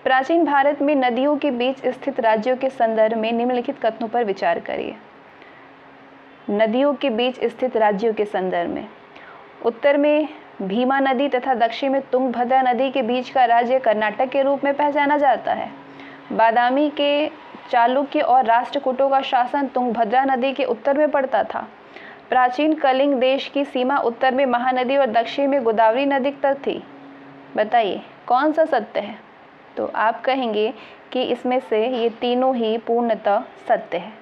प्राचीन भारत में नदियों के बीच स्थित राज्यों के संदर्भ में निम्नलिखित कथनों पर विचार करिए। नदियों के बीच स्थित राज्यों के संदर्भ में, उत्तर में भीमा नदी तथा दक्षिण में तुंगभद्रा नदी के बीच का राज्य कर्नाटक के रूप में पहचाना जाता है। बादामी के चालुक्य और राष्ट्रकूटों का शासन तुंगभद्रा नदी के उत्तर में पड़ता था। प्राचीन कलिंग देश की सीमा उत्तर में महानदी और दक्षिण में गोदावरी नदी तक थी। बताइए कौन सा सत्य है? तो आप कहेंगे कि इसमें से ये तीनों ही पूर्णतः सत्य है।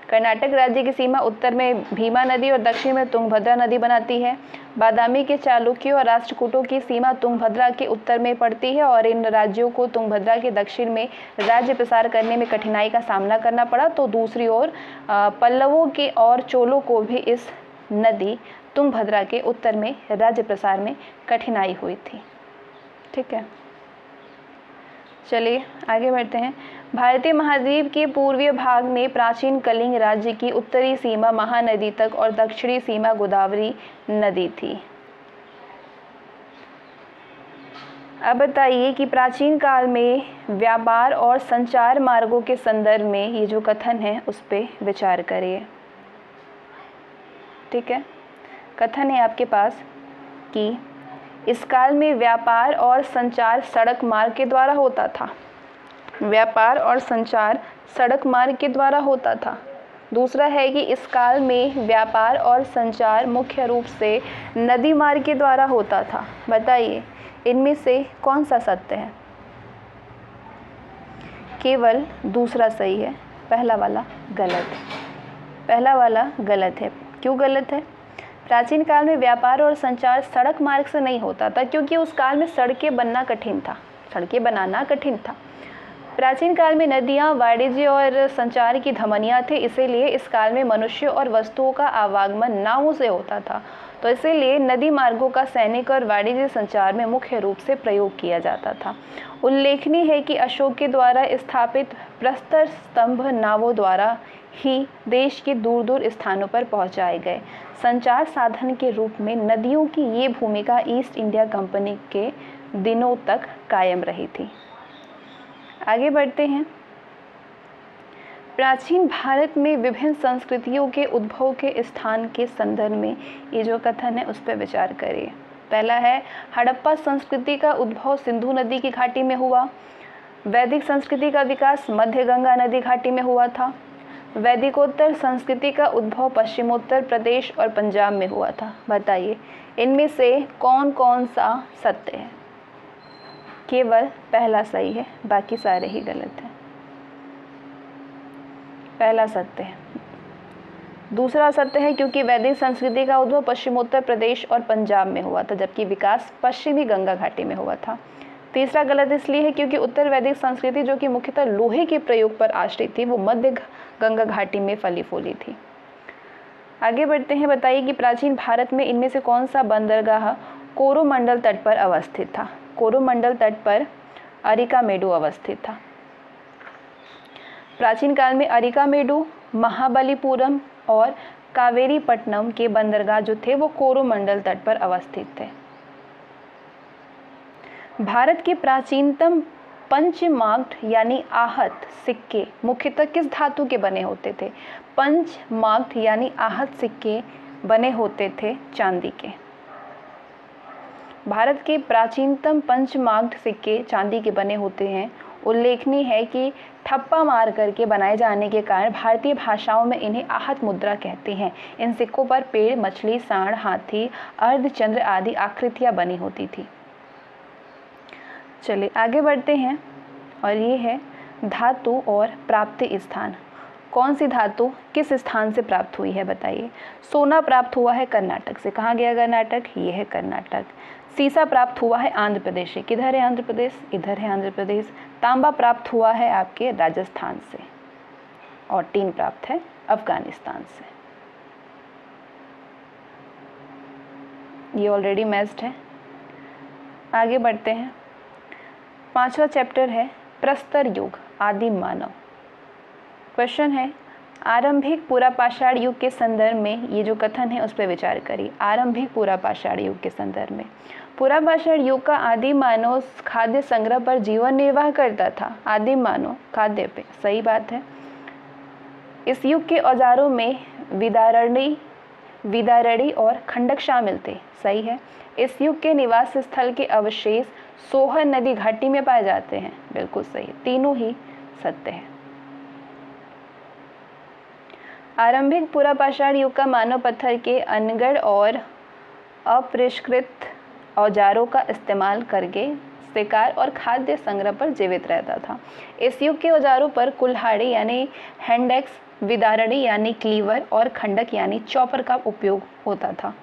कर्नाटक राज्य की सीमा उत्तर में भीमा नदी और दक्षिण में तुंगभद्रा नदी बनाती है। बादामी के चालुक्यों और राष्ट्रकूटों की सीमा तुंगभद्रा के उत्तर में पड़ती है और इन राज्यों को तुंगभद्रा के दक्षिण में राज्य प्रसार करने में कठिनाई का सामना करना पड़ा। तो दूसरी ओर पल्लवों के और चोलों को भी इस नदी तुंगभद्रा के उत्तर में राज्य प्रसार में कठिनाई हुई थी। ठीक है, चलिए आगे बढ़ते हैं। भारतीय महाद्वीप के पूर्वीय भाग में प्राचीन कलिंग राज्य की उत्तरी सीमा महानदी तक और दक्षिणी सीमा गोदावरी नदी थी। अब बताइए कि प्राचीन काल में व्यापार और संचार मार्गों के संदर्भ में ये जो कथन है उस पर विचार करिए। ठीक है, कथन है आपके पास, कि इस काल में व्यापार और संचार सड़क मार्ग के द्वारा होता था। व्यापार और संचार सड़क मार्ग के द्वारा होता था। दूसरा है कि इस काल में व्यापार और संचार मुख्य रूप से नदी मार्ग के द्वारा होता था। बताइए इनमें से कौन सा सत्य है? केवल दूसरा सही है, पहला वाला गलत है। पहला वाला गलत है। क्यों गलत है? प्राचीन काल में व्यापार और संचार सड़क मार्ग से नहीं होता था, क्योंकि उस काल में सड़कें बनना कठिन था, सड़कें बनाना कठिन था। प्राचीन काल में नदियाँ, वाणिज्य और संचार की धमनियाँ थी, इसीलिए इस काल में मनुष्य और वस्तुओं का आवागमन नावों से होता था। तो इसीलिए नदी मार्गों का सैनिक और वाणिज्य संचार में मुख्य रूप से प्रयोग किया जाता था। उल्लेखनीय है कि अशोक के द्वारा स्थापित प्रस्तर स्तंभ नावों द्वारा ही देश के दूर दूर स्थानों पर पहुंचाए गए। संचार साधन के रूप में नदियों की ये भूमिका ईस्ट इंडिया कंपनी के दिनों तक कायम रही थी। आगे बढ़ते हैं। प्राचीन भारत में विभिन्न संस्कृतियों के उद्भव के स्थान के संदर्भ में ये जो कथन है उस पर विचार करिए। पहला है, हड़प्पा संस्कृति का उद्भव सिंधु नदी की घाटी में हुआ। वैदिक संस्कृति का विकास मध्य गंगा नदी घाटी में हुआ था। वैदिकोत्तर संस्कृति का उद्भव पश्चिमोत्तर प्रदेश और पंजाब में हुआ था। बताइए इनमें से कौन कौन सा सत्य है? केवल पहला सही है, बाकी सारे ही गलत हैं। पहला सत्य है। दूसरा सत्य है, क्योंकि वैदिक संस्कृति का उद्भव पश्चिमोत्तर प्रदेश और पंजाब में हुआ था, जबकि विकास पश्चिमी गंगा घाटी में हुआ था। तीसरा गलत इसलिए है क्योंकि उत्तर वैदिक संस्कृति, जो कि मुख्यतः लोहे के प्रयोग पर आश्रित थी, वो मध्य गंगा घाटी में फली फूली थी। आगे बढ़ते हैं। बताइए कि प्राचीन भारत में इनमें से कौन सा बंदरगाह कोरोमंडल तट पर अवस्थित था? कोरोमंडल तट पर अरिकामेडु अवस्थित था। प्राचीन काल में अरिकामेडु, महाबलीपुरम और कावेरीपट्टनम के बंदरगाह जो थे वो कोरोमंडल तट पर अवस्थित थे। भारत के प्राचीनतम पंचमार्क्ड यानी आहत सिक्के मुख्यतः किस धातु के बने होते थे? पंचमार्क्ड यानी आहत सिक्के बने होते थे चांदी के। भारत के प्राचीनतम पंचमार्क्ड सिक्के चांदी के बने होते हैं। उल्लेखनीय है कि ठप्पा मार करके बनाए जाने के कारण भारतीय भाषाओं में इन्हें आहत मुद्रा कहते हैं। इन सिक्कों पर पेड़, मछली, सांड, हाथी, अर्धचंद्र आदि आकृतियां बनी होती थी। चलिए आगे बढ़ते हैं और ये है धातु और प्राप्ति स्थान। कौन सी धातु किस स्थान से प्राप्त हुई है? बताइए। सोना प्राप्त हुआ है कर्नाटक से। कहाँ गया कर्नाटक? ये है कर्नाटक। सीसा प्राप्त हुआ है आंध्र प्रदेश से। किधर है आंध्र प्रदेश? इधर है आंध्र प्रदेश। तांबा प्राप्त हुआ है आपके राजस्थान से और टीन प्राप्त है अफगानिस्तान से। ये ऑलरेडी मैच्ड है। आगे बढ़ते हैं। 5वां चैप्टर है प्रस्तर युग, आदिम मानव। क्वेश्चन है, आरंभिक पुरापाषाण युग के संदर्भ में ये जो कथन है उस पर विचार करिए। आरंभिक पुरापाषाण युग के संदर्भ में पुरापाषाण युग का आदिम मानव खाद्य संग्रह पर जीवन निर्वाह करता था। आदिम मानव खाद्य पे, सही बात है। इस युग के औजारों में विदारणी और खंडक शामिल थे, सही है। इस युग के निवास स्थल के अवशेष सोहन नदी घाटी में पाए जाते हैं, बिल्कुल सही। तीनों ही सत्य है। आरंभिक पुरापाषाण युग का मानव पत्थर के अनगढ़ और अपरिष्कृत औजारों का इस्तेमाल करके शिकार और खाद्य संग्रह पर जीवित रहता था। इस युग के औजारों पर कुल्हाड़ी यानी हैंडेक्स, विदारणी यानी क्लीवर और खंडक यानी चॉपर का उपयोग होता था।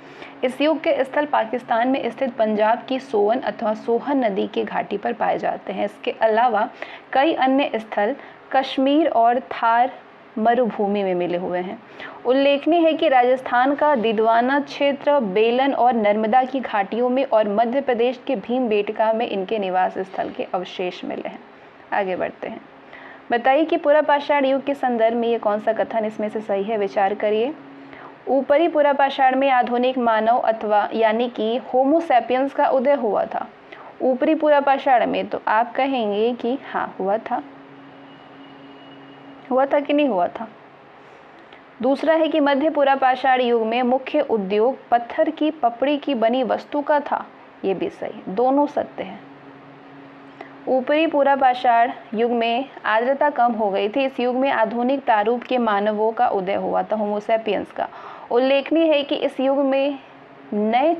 इस युग के स्थल पाकिस्तान में स्थित पंजाब की सोवन अथवा सोहन नदी की घाटी पर पाए जाते हैं। इसके अलावा कई अन्य स्थल कश्मीर और थार मरुभूमि में मिले हुए हैं। उल्लेखनीय है कि राजस्थान का दिदवाना क्षेत्र, बेलन और नर्मदा की घाटियों में और मध्य प्रदेश के भीमबेटका में इनके निवास स्थल के अवशेष मिले हैं। आगे बढ़ते हैं। बताइए कि पुरापाषाण युग के संदर्भ में ये कौन सा कथन इसमें से सही है? विचार करिए। ऊपरी पुरापाषाण में आधुनिक मानव अथवा यानी कि होमो सैपियंस का उदय हुआ था। ऊपरी पुरापाषाण में तो आप कहेंगे कि हाँ हुआ था कि नहीं हुआ था? दूसरा है कि मध्य पुरापाषाण युग में मुख्य उद्योग पत्थर की पपड़ी की बनी वस्तु का था। ये भी सही, दोनों सत्य हैं। ऊपरी पुरापाषाण युग में आर्द्रता कम हो गई थी। इस युग में आधुनिक प्रारूप के मानवों का उदय हुआ था, होमोसेपियंस का। उल्लेखनीय है कि इस युग में नए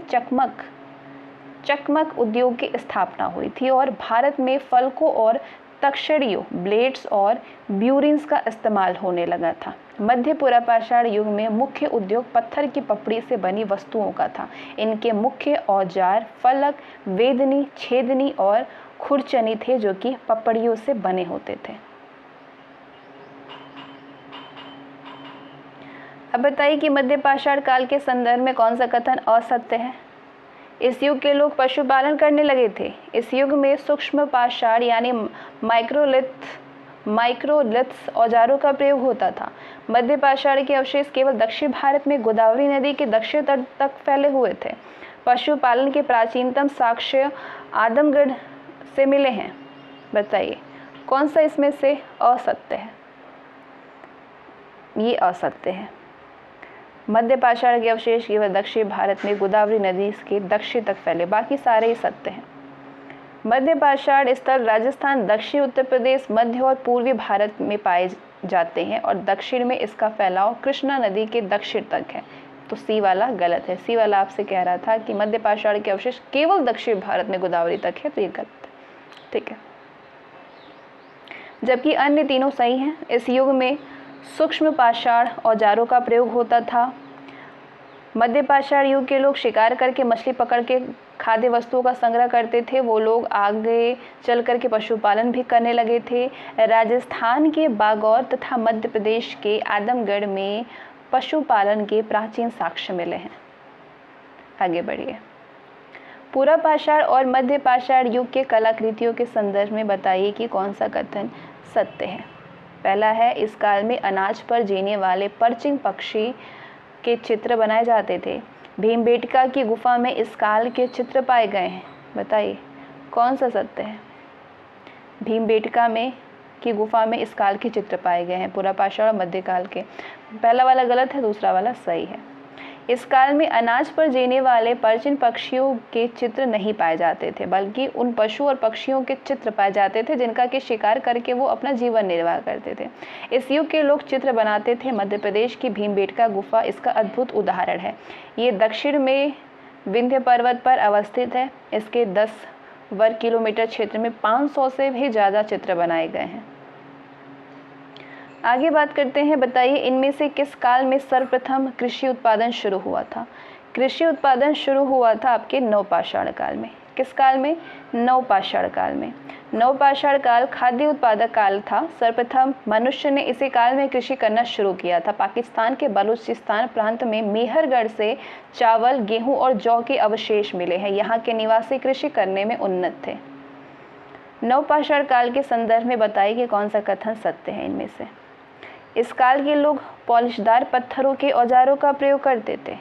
चकमक उद्योग की स्थापना हुई थी और भारत में फलकों और तक्षणियों, ब्लेड्स और ब्यूरिन्स का इस्तेमाल होने लगा था। मध्य पुरापाषाण युग में मुख्य उद्योग पत्थर की पपड़ी से बनी वस्तुओं का था। इनके मुख्य औजार फलक, वेदनी, छेदनी और खुरचनी थे, जो कि पपड़ियों से बने होते थे। अब बताइए कि मध्य पाषाण काल के संदर्भ में कौन सा कथन असत्य है। इस युग के लोग पशुपालन करने लगे थे। इस युग में सूक्ष्म पाषाण यानी माइक्रोलिथ्स औजारों का प्रयोग होता था। मध्य पाषाण के अवशेष केवल दक्षिण भारत में गोदावरी नदी के दक्षिण तट तक फैले हुए थे। पशुपालन के प्राचीनतम साक्ष्य आदमगढ़ से मिले हैं। बताइए कौन सा इसमें से असत्य है। ये असत्य है। मध्य पाषाण के अवशेष केवल दक्षिण भारत में गोदावरी नदी के दक्षिण तक फैले, बाकी सारे ही सत्य हैं। मध्य पाषाण स्थल राजस्थान, दक्षिण उत्तर प्रदेश, मध्य और पूर्वी भारत में पाए जाते हैं और दक्षिण में इसका फैलाव कृष्णा नदी के दक्षिण तक है। तो सी वाला गलत है। सी वाला आपसे कह रहा था कि मध्य पाषाण के अवशेष केवल दक्षिण भारत में गोदावरी तक है, तो ये गलत है। ठीक है, जबकि अन्य तीनों सही हैं। इस युग में सूक्ष्म पाषाण औजारों का प्रयोग होता था। मध्य पाषाण युग के लोग शिकार करके, मछली पकड़ के खाद्य वस्तुओं का संग्रह करते थे। वो लोग आगे चल करके पशुपालन भी करने लगे थे। राजस्थान के बागौर तथा मध्य प्रदेश के आदमगढ़ में पशुपालन के प्राचीन साक्ष्य मिले हैं। आगे बढ़िए। पुरापाषाण और मध्य पाषाण युग के कलाकृतियों के संदर्भ में बताइए कि कौन सा कथन सत्य है। पहला है, इस काल में अनाज पर जीने वाले परचिन पक्षी के चित्र बनाए जाते थे। भीमबेटका की गुफा में इस काल के चित्र पाए गए हैं। बताइए कौन सा सत्य है। भीमबेटका की गुफा में इस काल के चित्र पाए गए हैं, पुरापाषाण और मध्यकाल के। पहला वाला गलत है, दूसरा वाला सही है। इस काल में अनाज पर जीने वाले परचिन पक्षियों के चित्र नहीं पाए जाते थे, बल्कि उन पशु और पक्षियों के चित्र पाए जाते थे जिनका के शिकार करके वो अपना जीवन निर्वाह करते थे। इस युग के लोग चित्र बनाते थे। मध्य प्रदेश की भीमबेटका गुफा इसका अद्भुत उदाहरण है। ये दक्षिण में विंध्य पर्वत पर अवस्थित है। इसके 10 वर्ग किलोमीटर क्षेत्र में 500 से भी ज़्यादा चित्र बनाए गए हैं। आगे बात करते हैं। बताइए इनमें से किस काल में सर्वप्रथम कृषि उत्पादन शुरू हुआ था। कृषि उत्पादन शुरू हुआ था आपके नवपाषाण काल में। किस काल में? नवपाषाण काल में। नवपाषाण काल खाद्य उत्पादक काल था। सर्वप्रथम मनुष्य ने इसी काल में कृषि करना शुरू किया था। पाकिस्तान के बलूचिस्तान प्रांत में मेहरगढ़ से चावल, गेहूं और जौ के अवशेष मिले हैं। यहाँ के निवासी कृषि करने में उन्नत थे। नवपाषाण काल के संदर्भ में बताइए कि कौन सा कथन सत्य है इनमें से। इस काल के लोग पॉलिशदार पत्थरों के औजारों का प्रयोग करते थे।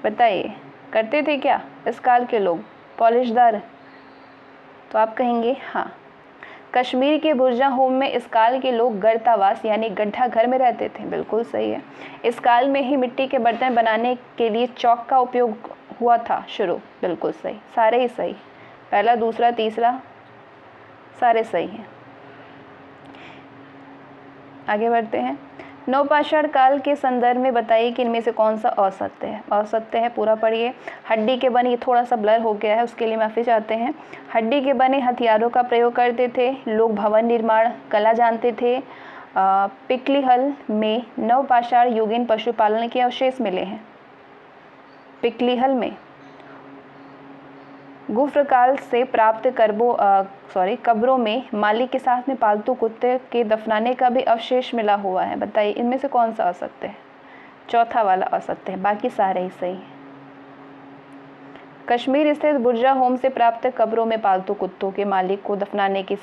बताइए करते थे क्या इस काल के लोग पॉलिशदार? तो आप कहेंगे हाँ। कश्मीर के बुर्जा होम में इस काल के लोग गर्तावास यानी गड्ढा घर में रहते थे। बिल्कुल सही है। इस काल में ही मिट्टी के बर्तन बनाने के लिए चौक का उपयोग हुआ था शुरू। बिल्कुल सही, सारे ही सही। पहला, दूसरा, तीसरा सारे सही हैं। आगे बढ़ते हैं। नवपाषाण काल के संदर्भ में बताइए कि इनमें से कौन सा असत्य है। असत्य है, पूरा पढ़िए। हड्डी के बने, ये थोड़ा सा ब्लर हो गया है, उसके लिए माफ़ी चाहते हैं। हड्डी के बने हथियारों का प्रयोग करते थे। लोग भवन निर्माण कला जानते थे। पिकलीहल में नवपाषाण युगीन पशुपालन के अवशेष मिले हैं। पिकलीहल में गुफ्र काल से प्राप्त कब्रों में माली के साथ में पालतू कुत्ते के दफनाने का भी अवशेष मिला हुआ है। बताइए इनमें से कौन सा असत्य है। चौथा वाला असत्य है, बाकी सारे ही सही हैं। कश्मीर स्थित बुर्जा होम से प्राप्त कब्रों में पालतू कुत्तों के माली के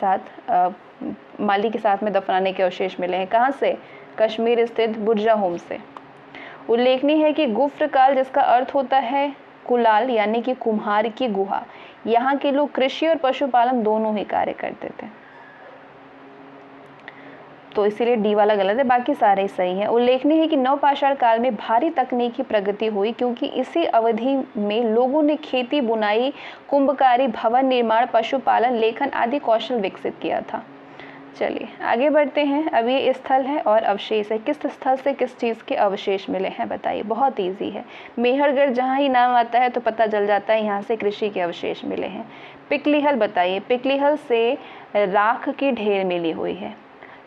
साथ में दफनाने के अवशेष मिले हैं। कहाँ से? कश्मीर स्थित बुर्जा होम से। उल्लेखनीय है कि गुफ्र काल, जिसका अर्थ होता है कुलाल यानी कि कुम्हार की गुहा, यहाँ के लोग कृषि और पशुपालन दोनों ही कार्य करते थे। तो इसीलिए डी वाला गलत है, बाकी सारे सही हैं। उल्लेखनीय है कि नवपाषाण काल में भारी तकनीकी प्रगति हुई क्योंकि इसी अवधि में लोगों ने खेती, बुनाई, कुंभकारी, भवन निर्माण, पशुपालन, लेखन आदि कौशल विकसित किया था। चलिए आगे बढ़ते हैं। अब ये स्थल है और अवशेष है। किस स्थल से किस चीज़ के अवशेष मिले हैं बताइए। बहुत इजी है। मेहरगढ़ जहाँ ही नाम आता है तो पता चल जाता है यहाँ से कृषि के अवशेष मिले हैं। पिकलीहल बताइए, पिकलीहल से राख की ढेर मिली हुई है।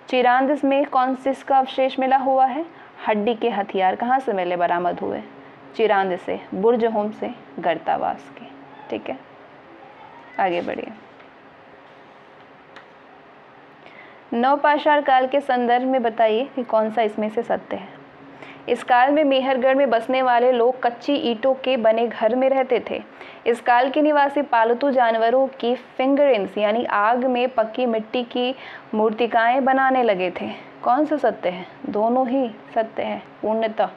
चिरांद में कौन से इसका अवशेष मिला हुआ है? हड्डी के हथियार कहाँ से मिले, बरामद हुए? चिरांद से, बुर्जहोम से, गर्तावास के। ठीक है, आगे बढ़िए। नवपाषाण काल के संदर्भ में बताइए कि कौन सा इसमें से सत्य है। इस काल में मेहरगढ़ में बसने वाले लोग कच्ची ईंटों के बने घर में रहते थे। इस काल के निवासी पालतू जानवरों की फिंगरिंग्स यानी आग में पकी मिट्टी की मूर्तिकाएं बनाने लगे थे। कौन सा सत्य है? दोनों ही सत्य है पूर्णतः।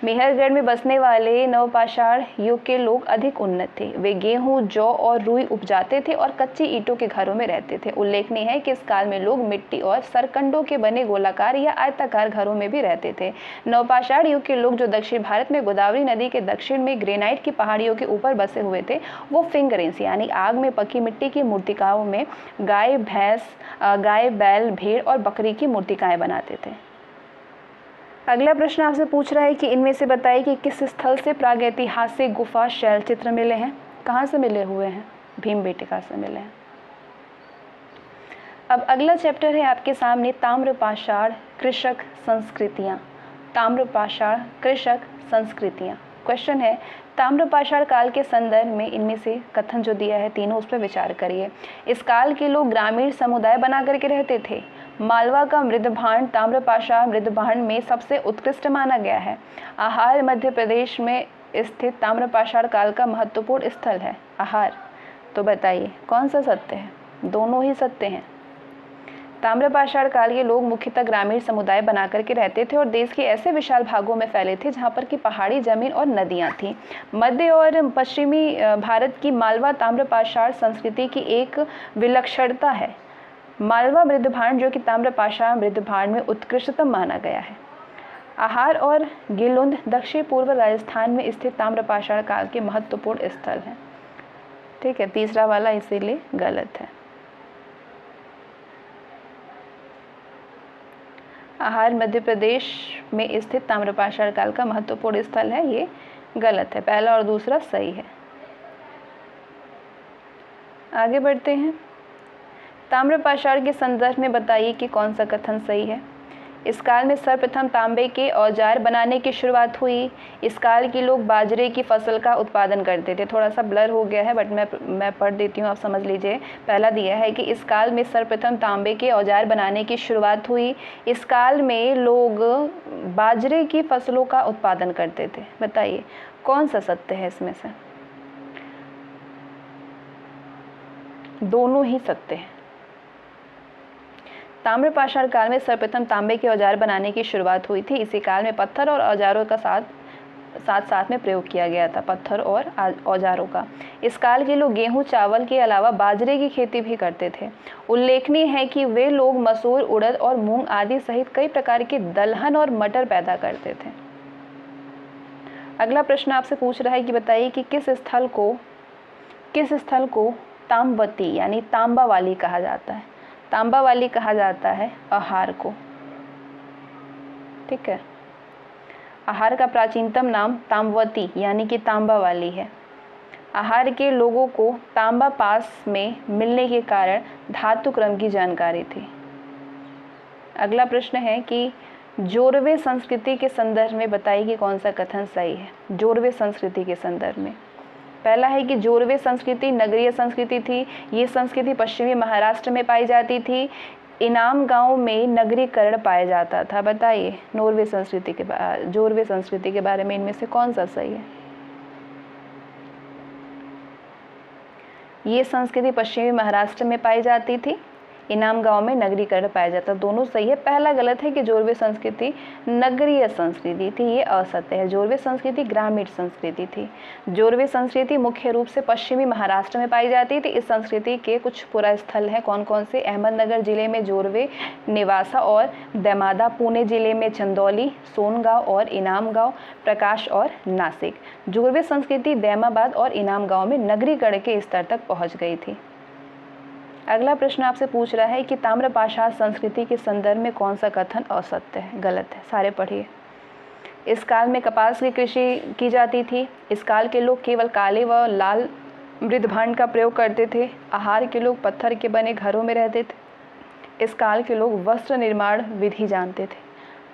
मेहरगढ़ में बसने वाले नवपाषाण युग के लोग अधिक उन्नत थे। वे गेहूं, जौ और रुई उपजाते थे और कच्ची ईंटों के घरों में रहते थे। उल्लेखनीय है कि इस काल में लोग मिट्टी और सरकंडों के बने गोलाकार या आयताकार घरों में भी रहते थे। नवपाषाण युग के लोग जो दक्षिण भारत में गोदावरी नदी के दक्षिण में ग्रेनाइट की पहाड़ियों के ऊपर बसे हुए थे, वो फिंगरिंग्स यानी आग में पकी मिट्टी की मूर्तिकाओं में गाय, बैल, भेड़ और बकरी की मूर्तिकाएं बनाते थे। अगला प्रश्न आपसे पूछ रहा है कि इनमें से बताइए कि किस स्थल से प्रागैतिहासिक गुफा शैल चित्र मिले हैं। कहाँ से मिले हुए हैं? भीमबेटका से मिले हैं। अब अगला चैप्टर है आपके सामने ताम्रपाषाण कृषक संस्कृतियाँ। ताम्रपाषाण कृषक संस्कृतियाँ। क्वेश्चन है, ताम्रपाषाण काल के संदर्भ में इनमें से कथन जो दिया है तीनों, उस पर विचार करिए। इस काल के लोग ग्रामीण समुदाय बना करके रहते थे। मालवा का मृदभांड ताम्रपाषाण मृदभांड में सबसे उत्कृष्ट माना गया है। आहार मध्य प्रदेश में स्थित ताम्रपाषाण काल का महत्वपूर्ण स्थल है। आहार, तो बताइए कौन सा सत्य है? दोनों ही सत्य हैं। ताम्रपाषाण काल के लोग मुख्यतः ग्रामीण समुदाय बना करके रहते थे और देश के ऐसे विशाल भागों में फैले थे जहाँ पर कि पहाड़ी जमीन और नदियाँ थीं। मध्य और पश्चिमी भारत की मालवा ताम्रपाषाण संस्कृति की एक विलक्षणता है। मालवा मृदभांड जो कि ताम्रपाषाण मृदभांड में उत्कृष्टतम माना गया है। आहार और गिलुंद दक्षिण पूर्व राजस्थान में स्थित ताम्रपाषाण काल के महत्वपूर्ण स्थल हैं। ठीक है, तीसरा वाला इसीलिए गलत है। आहार मध्य प्रदेश में स्थित ताम्रपाषाण काल का महत्वपूर्ण स्थल है, ये गलत है। पहला और दूसरा सही है। आगे बढ़ते हैं। ताम्रपाषाण के संदर्भ में बताइए कि कौन सा कथन सही है। इस काल में सर्वप्रथम तांबे के औजार बनाने की शुरुआत हुई। इस काल के लोग बाजरे की फसल का उत्पादन करते थे। थोड़ा सा ब्लर हो गया है बट मैं पढ़ देती हूँ, आप समझ लीजिए। पहला दिया है कि इस काल में सर्वप्रथम तांबे के औजार बनाने की शुरुआत हुई। इस काल में लोग बाजरे की फसलों का उत्पादन करते थे। बताइए कौन सा सत्य है इसमें से? दोनों ही सत्य हैं। ताम्रपाषाण काल में सर्वप्रथम तांबे के औजार बनाने की शुरुआत हुई थी। इसी काल में पत्थर और औजारों का साथ में प्रयोग किया गया था, पत्थर और औजारों का। इस काल के लोग गेहूं, चावल के अलावा बाजरे की खेती भी करते थे। उल्लेखनीय है कि वे लोग मसूर, उड़द और मूंग आदि सहित कई प्रकार के दलहन और मटर पैदा करते थे। अगला प्रश्न आपसे पूछ रहा है कि बताइए कि किस स्थल को ताम्बवती यानी तांबा वाली कहा जाता है। तांबा वाली कहा जाता है आहार को। ठीक है, आहार का प्राचीनतम नाम ताम्बवती यानी कि तांबा वाली है। आहार के लोगों को तांबा पास में मिलने के कारण धातु क्रम की जानकारी थी। अगला प्रश्न है कि जोरवे संस्कृति के संदर्भ में बताइए कि कौन सा कथन सही है। जोरवे संस्कृति के संदर्भ में पहला है कि जोरवे संस्कृति नगरीय संस्कृति थी। ये संस्कृति पश्चिमी महाराष्ट्र में पाई जाती थी। इनाम गांव में नगरीकरण पाया जाता था। बताइए जोरवे संस्कृति के बारे में इनमें से कौन सा सही है? ये संस्कृति पश्चिमी महाराष्ट्र में पाई जाती थी। इनाम गांव में नगरीकरण पाया जाता। दोनों सही है। पहला गलत है कि जोरवे संस्कृति नगरीय संस्कृति थी, ये असत्य है। जोरवे संस्कृति ग्रामीण संस्कृति थी। जोरवे संस्कृति मुख्य रूप से पश्चिमी महाराष्ट्र में पाई जाती थी। इस संस्कृति के कुछ पुरा स्थल हैं, कौन कौन से? अहमदनगर जिले में जोरवे, नेवासा और दैमादा, पुणे जिले में चंदौली, सोनगांव और इनाम गांव, प्रकाश और नासिक। जोरवे संस्कृति दैमाबाद और इनाम गांव में नगरीकरण के स्तर तक पहुंच गई थी। अगला प्रश्न आपसे पूछ रहा है कि ताम्रपाषाण संस्कृति के संदर्भ में कौन सा कथन असत्य है, गलत है। सारे पढ़िए। इस काल में कपास की कृषि की जाती थी। इस काल के लोग केवल काले व लाल मृदभांड का प्रयोग करते थे। आहार के लोग पत्थर के बने घरों में रहते थे। इस काल के लोग वस्त्र निर्माण विधि जानते थे।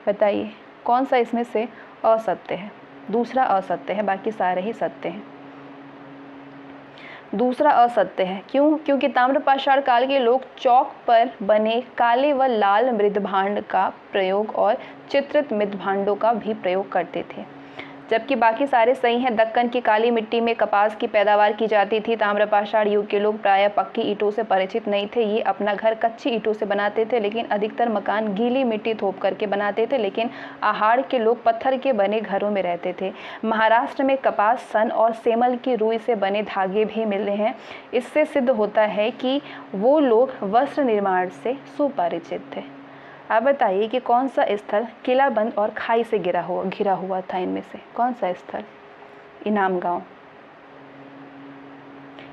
बताइए कौन सा इसमें से असत्य है? दूसरा असत्य है, बाकी सारे ही सत्य हैं। दूसरा असत्य है। क्यों? क्योंकि ताम्रपाषाण काल के लोग चौक पर बने काले व लाल मृदभांड का प्रयोग और चित्रित मृदभांडों का भी प्रयोग करते थे, जबकि बाकी सारे सही हैं। दक्कन की काली मिट्टी में कपास की पैदावार की जाती थी। ताम्रपाषाण युग के लोग प्रायः पक्की ईंटों से परिचित नहीं थे। ये अपना घर कच्ची ईंटों से बनाते थे, लेकिन अधिकतर मकान गीली मिट्टी थोप करके बनाते थे। लेकिन आहार के लोग पत्थर के बने घरों में रहते थे। महाराष्ट्र में कपास, सन और सेमल की रुई से बने धागे भी मिलते हैं। इससे सिद्ध होता है कि वो लोग वस्त्र निर्माण से सुपरिचित थे। आप बताइए कि कौन सा स्थल किलाबंद और खाई से घिरा हुआ था? इनमें से कौन सा स्थल? इनाम गांव।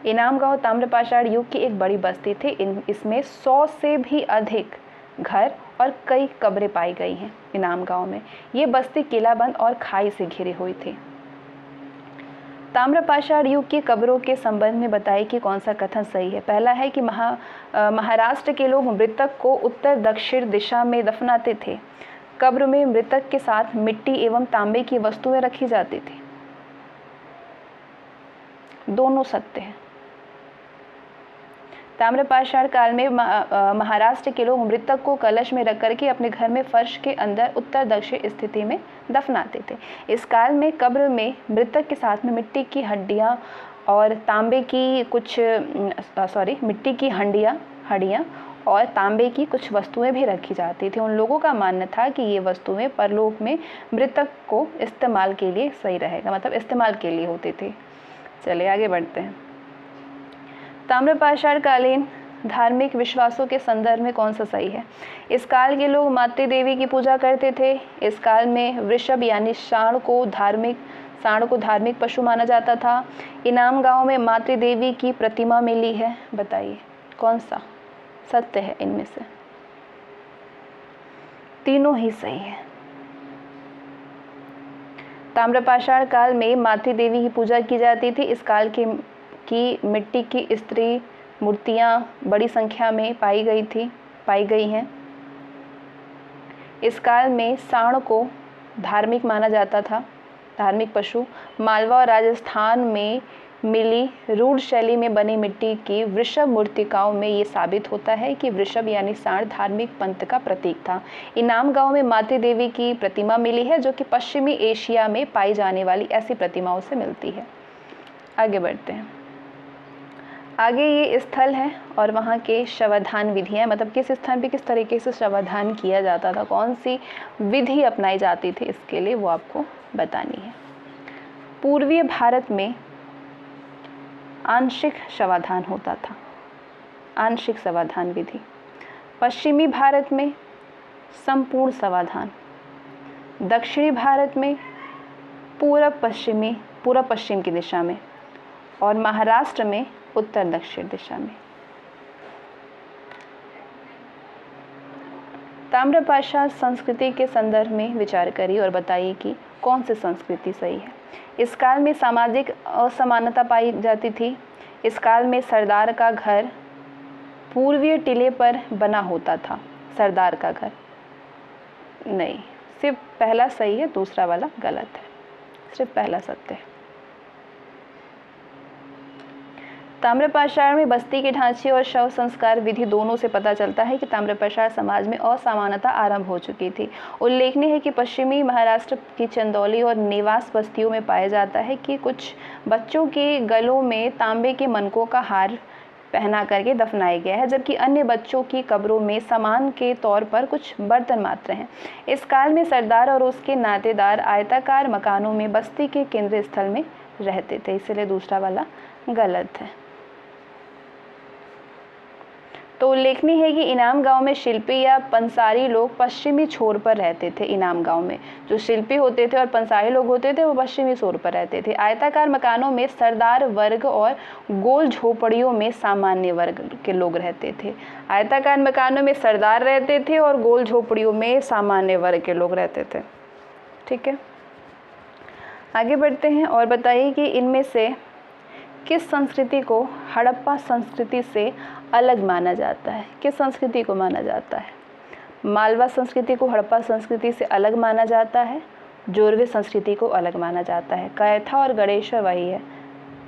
इनाम गांव ताम्रपाषाण युग की एक बड़ी बस्ती थी। इसमें 100 से भी अधिक घर और कई कब्रें पाई गई हैं इनाम गांव में। ये बस्ती किलाबंद और खाई से घिरी हुई थी। ताम्रपाषाण युग की कब्रों के संबंध में बताइए कि कौन सा कथन सही है। पहला है कि महाराष्ट्र के लोग मृतक को उत्तर दक्षिण दिशा में दफनाते थे। कब्र में मृतक के साथ मिट्टी एवं तांबे की वस्तुएं रखी जाती थी। दोनों सत्य हैं। ताम्रपाषाण काल में महाराष्ट्र के लोग मृतक को कलश में रख करके अपने घर में फर्श के अंदर उत्तर दक्षिण स्थिति में दफनाते थे। इस काल में कब्र में मृतक के साथ में मिट्टी की हड्डियां और तांबे की मिट्टी की हड्डियां और तांबे की कुछ वस्तुएं भी रखी जाती थी। उन लोगों का मानना था कि ये वस्तुएं परलोक में मृतक को इस्तेमाल के लिए सही रहेगा, मतलब इस्तेमाल के लिए होती थी। चलिए आगे बढ़ते हैं। ताम्रपाषाण कालीन धार्मिक विश्वासों के संदर्भ में कौन सा सही है? इस काल के लोग मातृ देवी की पूजा करते थे। इस काल में वृषभ यानी सांड को धार्मिक पशु माना जाता था। इनाम गांव में मातृ देवी की प्रतिमा मिली है। बताइए कौन सा सत्य है इनमें से? तीनों ही सही है। ताम्रपाषाण काल में मातृ देवी की पूजा की जाती थी। इस काल की मिट्टी की स्त्री मूर्तियां बड़ी संख्या में पाई गई हैं। इस काल में सांड को धार्मिक माना जाता था, धार्मिक पशु। मालवा और राजस्थान में मिली रूढ़ शैली में बनी मिट्टी की वृषभ मूर्तिकाओं में ये साबित होता है कि वृषभ यानी सांड धार्मिक पंथ का प्रतीक था। इनाम गांव में मातृ देवी की प्रतिमा मिली है, जो कि पश्चिमी एशिया में पाई जाने वाली ऐसी प्रतिमाओं से मिलती है। आगे बढ़ते हैं। आगे ये स्थल है और वहाँ के शवाधान विधियाँ, मतलब किस स्थान पे किस तरीके से शवाधान किया जाता था, कौन सी विधि अपनाई जाती थी, इसके लिए वो आपको बतानी है। पूर्वीय भारत में आंशिक शवाधान होता था, आंशिक शवाधान विधि। पश्चिमी भारत में संपूर्ण शवाधान। दक्षिणी भारत में पूरब पश्चिम की दिशा में, और महाराष्ट्र में उत्तर दक्षिण दिशा में। ताम्रपाषाण संस्कृति के संदर्भ में विचार करिए और बताइए कि कौन सी संस्कृति सही है। इस काल में सामाजिक असमानता पाई जाती थी। इस काल में सरदार का घर पूर्वीय टीले पर बना होता था। सरदार का घर नहीं, सिर्फ पहला सही है, दूसरा वाला गलत है, सिर्फ पहला सत्य है। ताम्रपाषाण में बस्ती के ढांचे और शव संस्कार विधि दोनों से पता चलता है कि ताम्रपाषाण समाज में असमानता आरंभ हो चुकी थी। उल्लेखनीय है कि पश्चिमी महाराष्ट्र की चंदौली और नेवास बस्तियों में पाया जाता है कि कुछ बच्चों के गलों में तांबे के मनकों का हार पहना करके दफनाया गया है, जबकि अन्य बच्चों की कब्रों में सामान के तौर पर कुछ बर्तन मात्र हैं। इस काल में सरदार और उसके नातेदार आयताकार मकानों में बस्ती के केंद्र स्थल में रहते थे, इसलिए दूसरा वाला गलत है। तो उल्लेखनीय है कि इनाम गांव में शिल्पी या पंसारी लोग पश्चिमी छोर पर रहते थे। इनाम गांव में जो शिल्पी होते थे और पंसारी लोग होते थे वो पश्चिमी छोर पर रहते थे। आयताकार मकानों में सरदार वर्ग और गोल झोपड़ियों में सामान्य वर्ग के लोग रहते थे। आयताकार मकानों में सरदार रहते थे और गोल झोपड़ियों में सामान्य वर्ग के लोग रहते थे। ठीक है, आगे बढ़ते हैं और बताइए कि इनमें से किस संस्कृति को हड़प्पा संस्कृति से अलग माना जाता है। किस संस्कृति को माना जाता है? मालवा संस्कृति को हड़प्पा संस्कृति से अलग माना जाता है, जोरवे संस्कृति को अलग माना जाता है। कैथा और गणेश्वर वही है,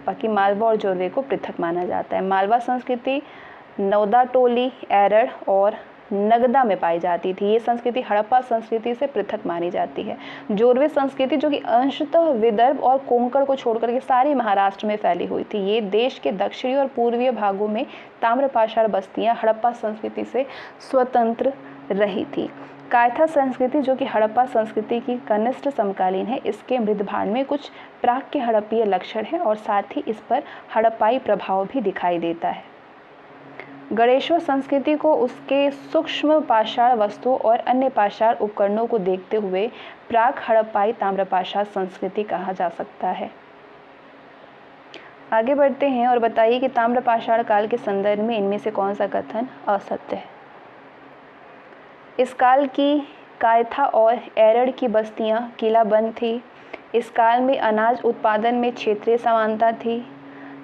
बाकी मालवा और जोरवे को पृथक माना जाता है। मालवा संस्कृति नौदा टोली, एरड़ और नगदा में पाई जाती थी। ये संस्कृति हड़प्पा संस्कृति से पृथक मानी जाती है। जोरवे संस्कृति जो कि अंशतः विदर्भ और कोंकण को छोड़कर के सारे महाराष्ट्र में फैली हुई थी। ये देश के दक्षिणी और पूर्वीय भागों में ताम्रपाषाण बस्तियां हड़प्पा संस्कृति से स्वतंत्र रही थी। कैथा संस्कृति जो कि हड़प्पा संस्कृति की कनिष्ठ समकालीन है, इसके मृदभांड में कुछ प्राक्य हड़प्पीय लक्षण है और साथ ही इस पर हड़प्पाई प्रभाव भी दिखाई देता है। गणेश्वर संस्कृति को उसके सूक्ष्म पाषाण वस्तुओं और अन्य पाषाण उपकरणों को देखते हुए प्राक हड़प्पाई ताम्रपाषाण संस्कृति कहा जा सकता है। आगे बढ़ते हैं और बताइए कि ताम्रपाषाण काल के संदर्भ में इनमें से कौन सा कथन असत्य है। इस काल की कैथा और एरड़ की बस्तियां किलाबंद थी। इस काल में अनाज उत्पादन में क्षेत्रीय समानता थी।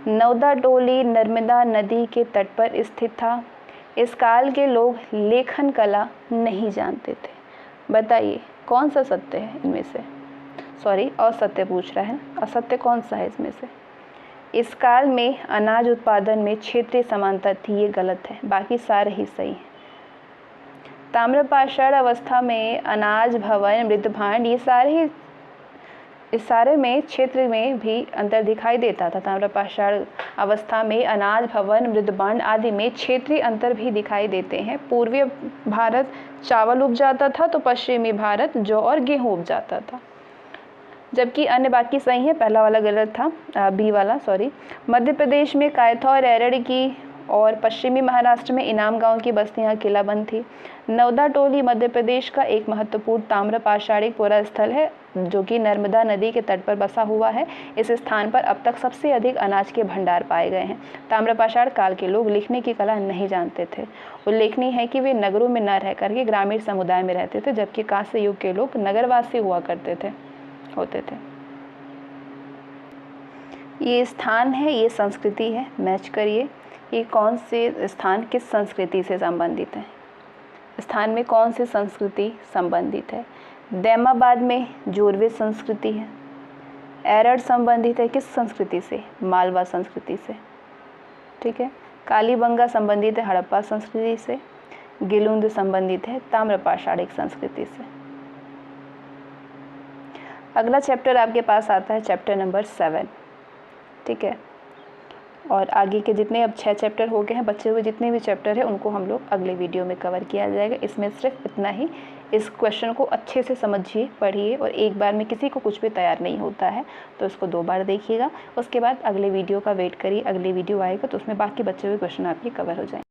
नौदा टोली नर्मदा नदी के तट पर स्थित था। इस काल के लोग लेखन कला नहीं जानते थे। बताइए कौन सा सत्य है इनमें से? सॉरी, असत्य पूछ रहा है। असत्य कौन सा है इसमें से? इस काल में अनाज उत्पादन में क्षेत्रीय समानता थी, ये गलत है, बाकी सारे ही सही हैं। ताम्रपाषाण अवस्था में अनाज, भवन, मृदभांड इस सारे में क्षेत्र में भी अंतर दिखाई देता था। ताम्रपाषाण अवस्था में अनाज, भवन, मृदभांड आदि में क्षेत्रीय अंतर भी दिखाई देते हैं। पूर्वी भारत चावल उपजाता था तो पश्चिमी भारत जौ और गेहूं उपजाता था, जबकि अन्य बाकी सही है। पहला वाला गलत था, बी वाला सॉरी। मध्य प्रदेश में कैथा और एरड़ की और पश्चिमी महाराष्ट्र में इनाम गांव की बस्तियां किलाबंद थी। नौदा टोली मध्य प्रदेश का एक महत्वपूर्ण ताम्रपाषाणिक पुरा स्थल है जो कि नर्मदा नदी के तट पर बसा हुआ है। इस स्थान पर अब तक सबसे अधिक अनाज के भंडार पाए गए हैं। ताम्रपाषाण काल के लोग लिखने की कला नहीं जानते थे। उल्लेखनीय है कि वे नगरों में न रह करके ग्रामीण समुदाय में रहते थे, जबकि कांस्य युग के लोग नगरवासी हुआ करते होते थे। ये स्थान है, ये संस्कृति है, मैच करिए। ये कौन से स्थान किस संस्कृति से संबंधित है? स्थान में कौन सी संस्कृति संबंधित है? दैमाबाद में जोरवे संस्कृति है। एरड़ संबंधित है किस संस्कृति से? मालवा संस्कृति से। ठीक है। कालीबंगा संबंधित है हड़प्पा संस्कृति से। गिलुंद संबंधित है ताम्रपाषाणिक संस्कृति से। अगला चैप्टर आपके पास आता है चैप्टर नंबर 7। ठीक है, और आगे के जितने अब 6 चैप्टर हो गए हैं, बचे हुए जितने भी चैप्टर हैं उनको हम लोग अगले वीडियो में कवर किया जाएगा। इसमें सिर्फ इतना ही, इस क्वेश्चन को अच्छे से समझिए, पढ़िए, और एक बार में किसी को कुछ भी तैयार नहीं होता है तो इसको 2 बार देखिएगा। उसके बाद अगले वीडियो का वेट करिए, अगले वीडियो आएगा तो उसमें बाकी बचे हुए क्वेश्चन आपके कवर हो जाएंगे।